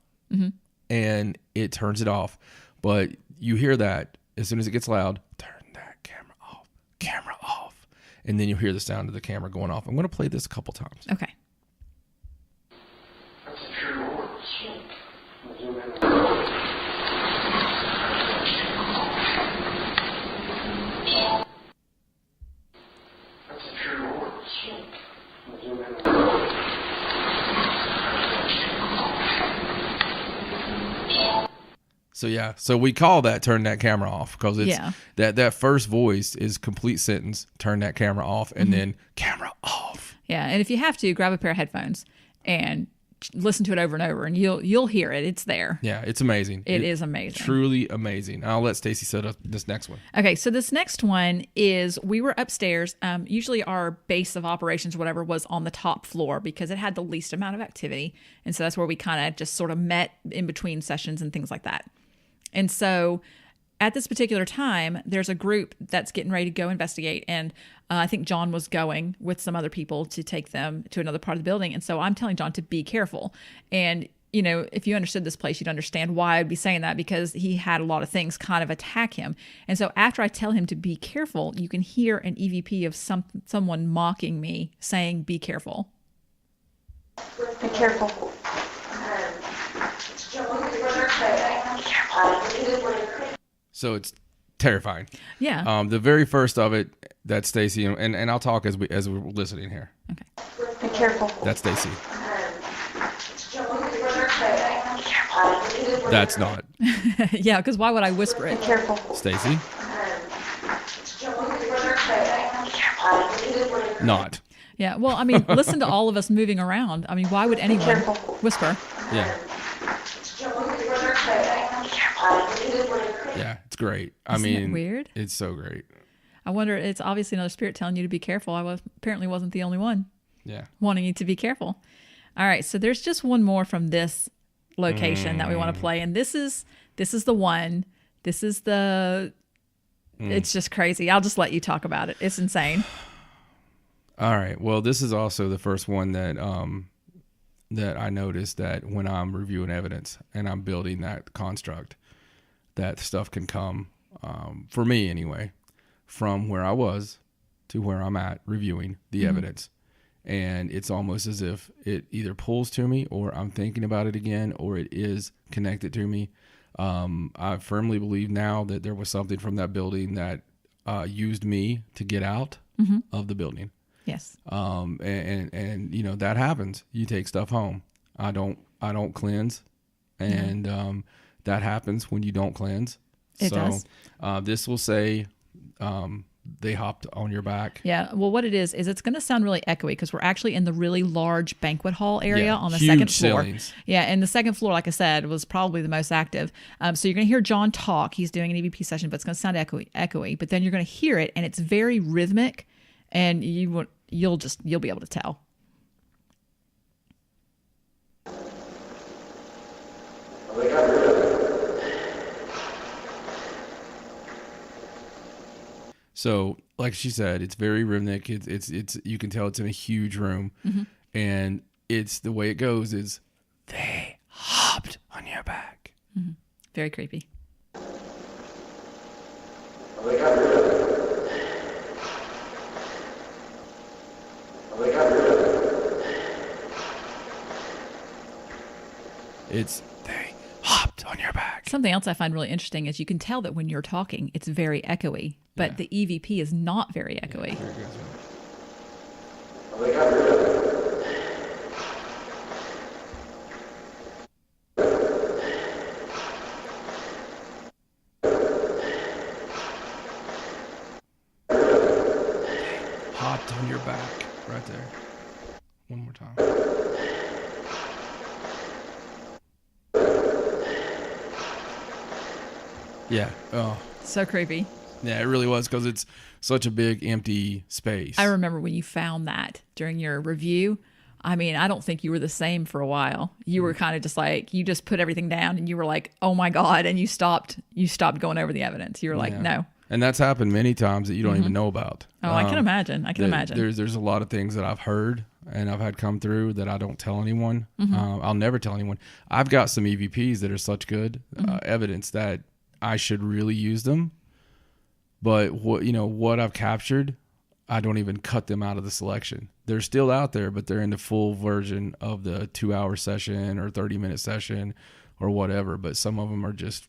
and it turns it off. But you hear that as soon as it gets loud, turn that camera off. And then you hear the sound of the camera going off. I'm going to play this a couple times. Okay. That's a true orb. That's a true orb. So we call that turn that camera off because it's Yeah. that first voice is complete sentence, turn that camera off, and then camera off. Yeah, and if you have to, grab a pair of headphones and listen to it over and over, and you'll hear it. It's there. Yeah, it's amazing. It is amazing. Truly amazing. I'll let Stacey set up this next one. Okay, so this next one is we were upstairs. Usually our base of operations, whatever, was on the top floor because it had the least amount of activity. And so that's where we kind of just sort of met in between sessions and things like that. And so at this particular time, there's a group that's getting ready to go investigate. And I think John was going with some other people to take them to another part of the building. And so I'm telling John to be careful. And, you know, if you understood this place, you'd understand why I'd be saying that, because he had a lot of things kind of attack him. And so after I tell him to be careful, you can hear an EVP of someone mocking me saying, be careful. Be careful. So it's terrifying. Yeah. The very first of it, that's Stacey, and I'll talk as we're listening here. Okay. Be careful. That's Stacey. That's not Yeah, because why would I whisper Be it? careful. Stacey. not. Yeah. Well, I mean, listen to all of us moving around. I mean, why would anyone whisper? Yeah. Yeah, it's great. Isn't it weird? It's so great. I wonder, it's obviously another spirit telling you to be careful. Apparently wasn't the only one wanting you to be careful. All right, so there's just one more from this location that we want to play, and this is the one. This is the. It's just crazy. I'll just let you talk about it. It's insane. All right. Well, this is also the first one that that I noticed that when I'm reviewing evidence and I'm building that construct, that stuff can come, for me anyway, from where I was to where I'm at reviewing the evidence. And it's almost as if it either pulls to me or I'm thinking about it again, or it is connected to me. I firmly believe now that there was something from that building that used me to get out of the building. Yes. And you know, that happens. You take stuff home. I don't cleanse. And that happens when you don't cleanse. It does. This will say, they hopped on your back. Yeah. Well, what it is it's going to sound really echoey because we're actually in the really large banquet hall area on the second floor. Ceilings. Yeah. And the second floor, like I said, was probably the most active. So you're going to hear John talk. He's doing an EVP session, but it's going to sound echoey. But then you're going to hear it, and it's very rhythmic, and you'll be able to tell. So, like she said, it's very rhythmic. It's you can tell it's in a huge room, and it's the way it goes is they hopped on your back. Very creepy. It's they hopped on your back. Something else I find really interesting is you can tell that when you're talking, it's very echoey, but the EVP is not very echoey. Here it goes. Hopped on your back right there. One more time. Yeah. Oh. So creepy. Yeah, it really was, because it's such a big empty space. I remember when you found that during your review. I mean, I don't think you were the same for a while. You were kind of just like, you just put everything down and you were like, oh my God. And you stopped going over the evidence. You were like, no. And that's happened many times that you don't even know about. Oh, I can imagine. I can imagine. There's a lot of things that I've heard and I've had come through that I don't tell anyone. I'll never tell anyone. I've got some EVPs that are such good evidence that I should really use them. But what I've captured, I don't even cut them out of the selection. They're still out there, but they're in the full version of the 2-hour session or 30-minute session or whatever. But some of them are just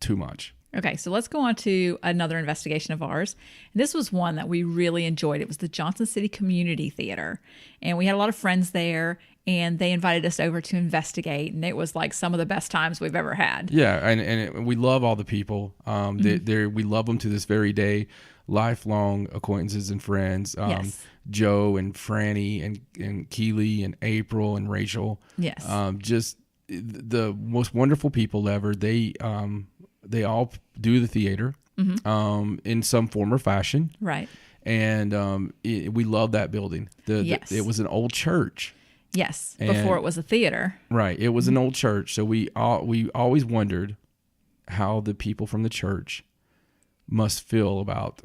too much. Okay, so let's go on to another investigation of ours. And this was one that we really enjoyed. It was the Johnson City Community Theater. And we had a lot of friends there, and they invited us over to investigate. And it was like some of the best times we've ever had. Yeah, and we love all the people. We love them to this very day. Lifelong acquaintances and friends. Yes. Joe and Franny and Keely and April and Rachel. Yes. Just the most wonderful people ever. They all do the theater in some form or fashion. Right. And we love that building. Yes. It was an old church. Yes, before it was a theater. Right. It was an old church. So we always wondered how the people from the church must feel about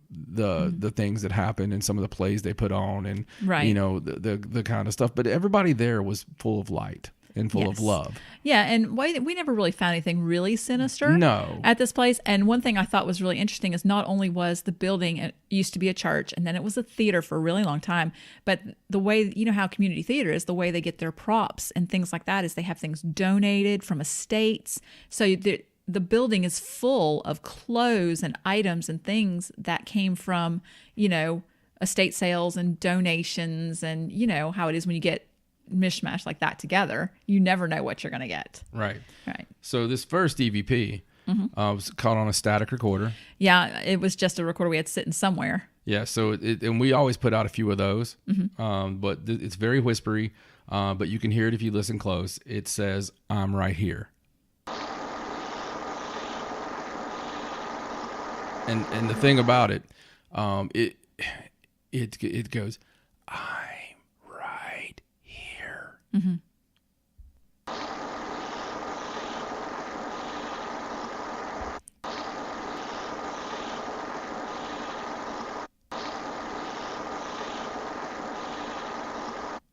the things that happened and some of the plays they put on and the kind of stuff. But everybody there was full of light and full of love. Yeah, and we never really found anything really sinister at this place. And one thing I thought was really interesting is not only was the building, it used to be a church, and then it was a theater for a really long time, but the way, how community theater is, the way they get their props and things like that is they have things donated from estates. So the building is full of clothes and items and things that came from, estate sales and donations, and how it is when you get mishmash like that together, you never know what you're going to get. Right. So this first EVP was caught on a static recorder. Yeah, it was just a recorder we had sitting somewhere. Yeah, so and we always put out a few of those, but it's very whispery, but you can hear it if you listen close. It says, "I'm right here." And the thing about it, it goes, "I'm right here." Mm-hmm.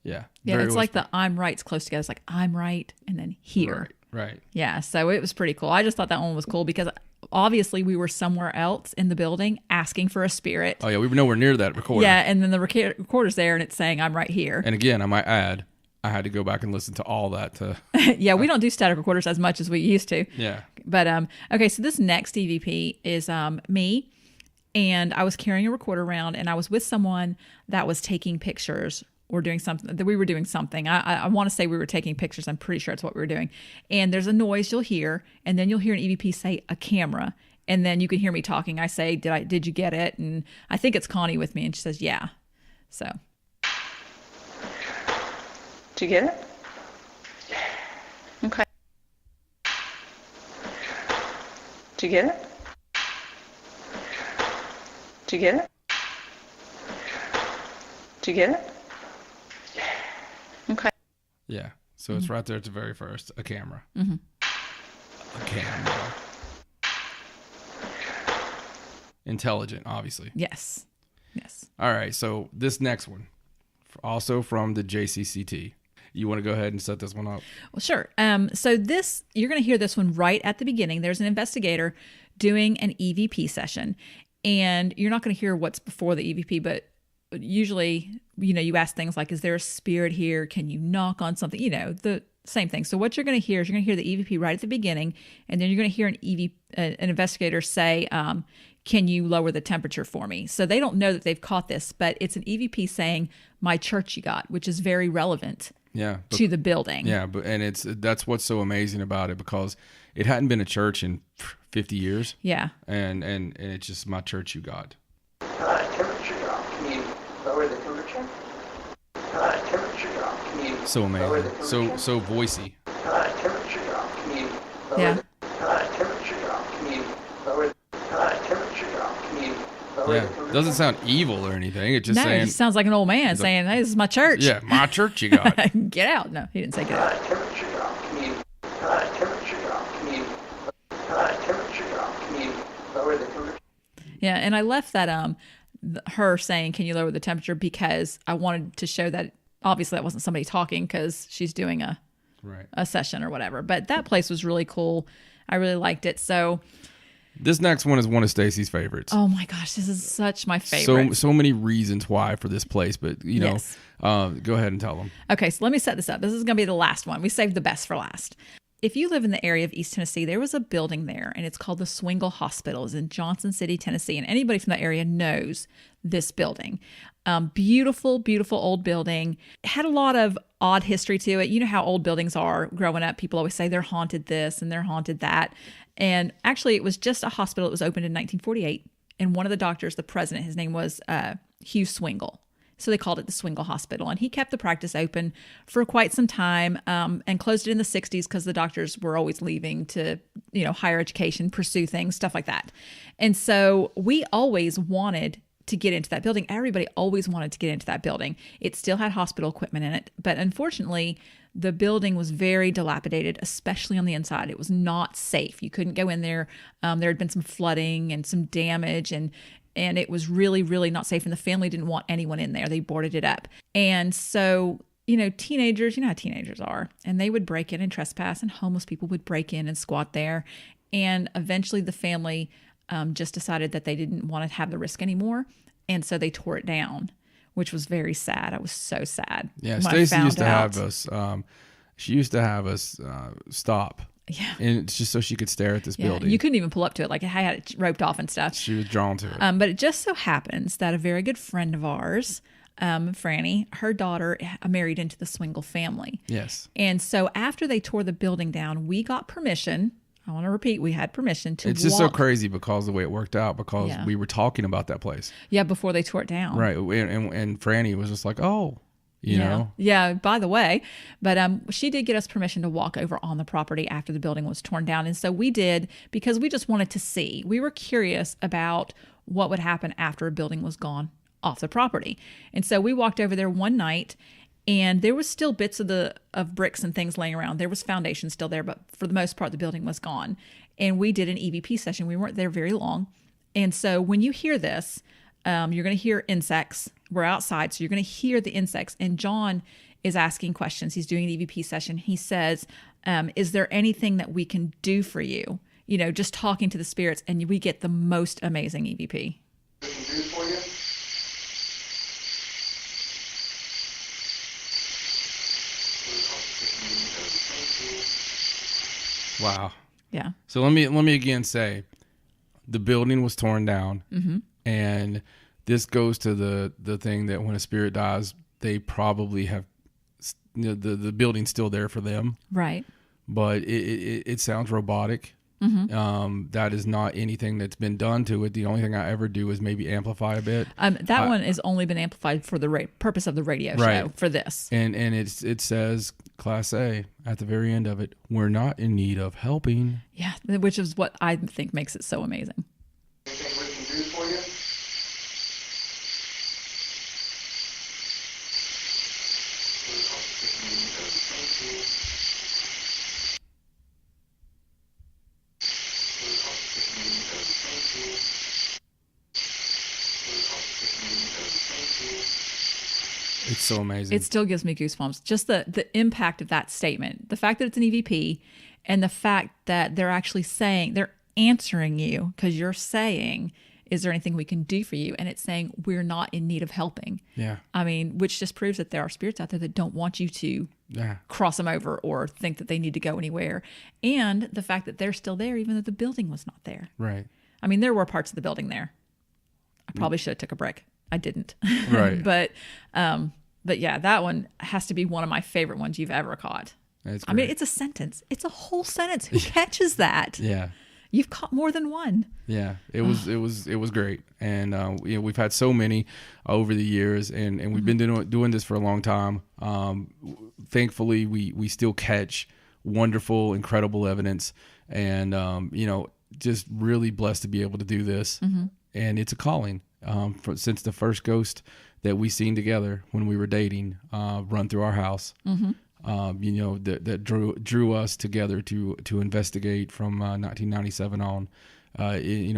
Yeah. Yeah, it's like the "I'm right's close together. It's like "I'm right" and then "here." Right. Yeah, so it was pretty cool. I just thought that one was cool because obviously we were somewhere else in the building asking for a spirit. Oh, yeah, we were nowhere near that recorder. Yeah, and then the recorder's there and it's saying "I'm right here." And again, I might add, I had to go back and listen to all that to... Yeah, we don't do static recorders as much as we used to. Yeah. But, okay, so this next EVP is me, and I was carrying a recorder around, and I was with someone that was taking pictures or doing something, that we were doing something. I want to say we were taking pictures. I'm pretty sure it's what we were doing. And there's a noise you'll hear, and then you'll hear an EVP say "a camera," and then you can hear me talking. I say, did you get it? And I think it's Connie with me, and she says, yeah. So. Did you get it? Okay. Did you get it? Did you get it? Did you get it? Okay. Yeah. So it's right there at the very first. A camera. Mm-hmm. A camera. Intelligent, obviously. Yes. Yes. All right. So this next one, also from the JCCT. You want to go ahead and set this one up? Well, sure. So this, you're going to hear this one right at the beginning. There's an investigator doing an EVP session, and you're not going to hear what's before the EVP, but usually, you ask things like, is there a spirit here? Can you knock on something? The same thing. So what you're going to hear is you're going to hear the EVP right at the beginning, and then you're going to hear an investigator say, can you lower the temperature for me? So they don't know that they've caught this, but it's an EVP saying, "My church you got," which is very relevant. Yeah, to the building. Yeah, and that's what's so amazing about it, because it hadn't been a church in 50 years. Yeah. And it's just "my church you got." Temperature drop. Can you lower the temperature? Temperature drop. Can you So lower amazing. the temperature? So voicey. Temperature drop. Can you lower Yeah. temperature drop. Can you lower temperature drop. Can you lower Yeah. the temperature? Doesn't sound evil or anything. It's just No, saying, it sounds like an old man saying, "Hey, this is my church." yeah, "my church you got." Get out. No, he didn't say get out. Temperature drop. Can you temperature drop. Can you temperature drop. Can you lower the temperature? Yeah, and I left that her saying, "Can you lower the temperature?" because I wanted to show that obviously that wasn't somebody talking, because she's doing a session or whatever. But that place was really cool. I really liked it. So This next one is one of Stacey's favorites. oh my gosh, this is such my favorite. So many reasons why for this place, but Yes. Go ahead and tell them. Okay, so let me set this up. This is going to be the last one. We saved the best for last. If you live in the area of East Tennessee, there was a building there, and it's called the Swingle Hospital. It's in Johnson City, Tennessee, and anybody from that area knows this building. Beautiful, beautiful old building. It had a lot of odd history to it. You know how old buildings are growing up. People always say they're haunted this and they're haunted that. And actually, it was just a hospital. It was opened in 1948, and one of the doctors, the president, his name was Hugh Swingle. So they called it the Swingle Hospital. And he kept the practice open for quite some time and closed it in the 60s because the doctors were always leaving to, higher education, pursue things, stuff like that. And so we always wanted to get into that building. Everybody always wanted to get into that building. It still had hospital equipment in it. But unfortunately, the building was very dilapidated, especially on the inside. It was not safe. You couldn't go in there. There had been some flooding and some damage, and it was really, really not safe. And the family didn't want anyone in there. They boarded it up. And so, teenagers, how teenagers are, and they would break in and trespass, and homeless people would break in and squat there. And eventually the family just decided that they didn't want to have the risk anymore. And so they tore it down, which was very sad. I was so sad. Yeah, Stacey used to have us, she used to have us stop. Yeah. And it's just so she could stare at this building. You couldn't even pull up to it. Like, I had it roped off and stuff. She was drawn to it. But it just so happens that a very good friend of ours, Franny, her daughter married into the Swingle family. Yes. And so after they tore the building down, we got permission. I want to repeat, we had permission to It's just so crazy because the way it worked out, because we were talking about that place. Yeah, before they tore it down. Right. And Franny was just like, oh, you know. Yeah, by the way. But she did get us permission to walk over on the property after the building was torn down. And so we did, because we just wanted to see. We were curious about what would happen after a building was gone off the property. And so we walked over there one night, and there was still bits of bricks and things laying around. There was foundation still there, but for the most part, the building was gone. And we did an EVP session. We weren't there very long. And so when you hear this, you're going to hear insects. We're outside, so you're going to hear the insects. And John is asking questions. He's doing an EVP session. He says, is there anything that we can do for you? You know, just talking to the spirits, and we get the most amazing EVP. Wow. Yeah. So let me again say, the building was torn down, and this goes to the thing that when a spirit dies, they probably have the building's still there for them, right? But it sounds robotic. That is not anything that's been done to it. The only thing I ever do is maybe amplify a bit. That one has only been amplified for the purpose of the radio show for this. And it says Class A at the very end of it. We're not in need of helping. Yeah, which is what I think makes it so amazing. Anything we can do for you? It's so amazing. It still gives me goosebumps. Just the impact of that statement, the fact that it's an EVP, and the fact that they're actually saying, they're answering you because you're saying, is there anything we can do for you? And it's saying, we're not in need of helping. Yeah. I mean, which just proves that there are spirits out there that don't want you to cross them over or think that they need to go anywhere. And the fact that they're still there, even though the building was not there. Right. I mean, there were parts of the building there. I probably should have took a break. I didn't. Right. But yeah, that one has to be one of my favorite ones you've ever caught. That's great. I mean, it's a sentence. It's a whole sentence. Who catches that? Yeah. You've caught more than one. Yeah, it was great, and we've had so many over the years, and we've been doing this for a long time. Thankfully, we still catch wonderful, incredible evidence, and just really blessed to be able to do this. And it's a calling. Since the first ghost that we seen together when we were dating run through our house. That drew us together to investigate from 1997 on,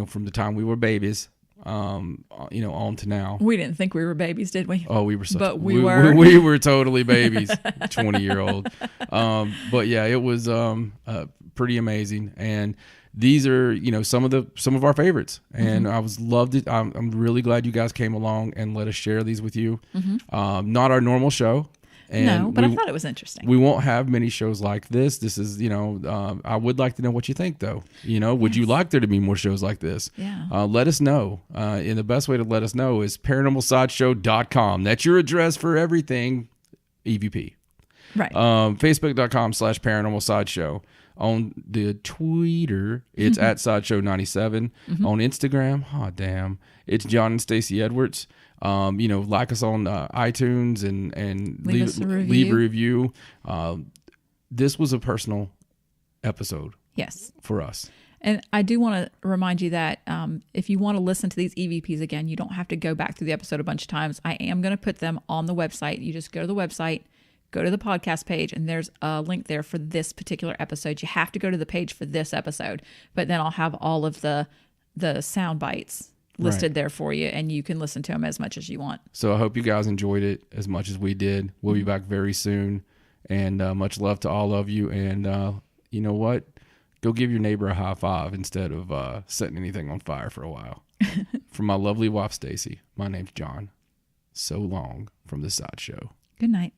from the time we were babies, on to now. We didn't think we were babies, did we? Oh, we were, but we were. We were totally babies, 20-year-old. But yeah, it was pretty amazing, and these are some of our favorites, and I loved it. I'm really glad you guys came along and let us share these with you. Not our normal show. And no, but I thought it was interesting. We won't have many shows like this. This is, I would like to know what you think, though. Would you like there to be more shows like this? Yeah. Let us know. And the best way to let us know is paranormalsideshow.com. That's your address for everything EVP. Right. Facebook.com/paranormalsideshow. On the Twitter, it's at Sideshow97. On Instagram, it's John and Stacey Edwards. Like us on iTunes and leave a review. This was a personal episode. Yes. For us. And I do want to remind you that if you want to listen to these EVPs again, you don't have to go back through the episode a bunch of times. I am going to put them on the website. You just go to the website, go to the podcast page, and there's a link there for this particular episode. You have to go to the page for this episode, but then I'll have all of the sound bites listed there for you, and you can listen to them as much as you want. So I hope you guys enjoyed it as much as we did. We'll be back very soon, and much love to all of you. And you know what? Go give your neighbor a high five instead of setting anything on fire for a while. From my lovely wife, Stacey, my name's John. So long from the Sideshow. Good night.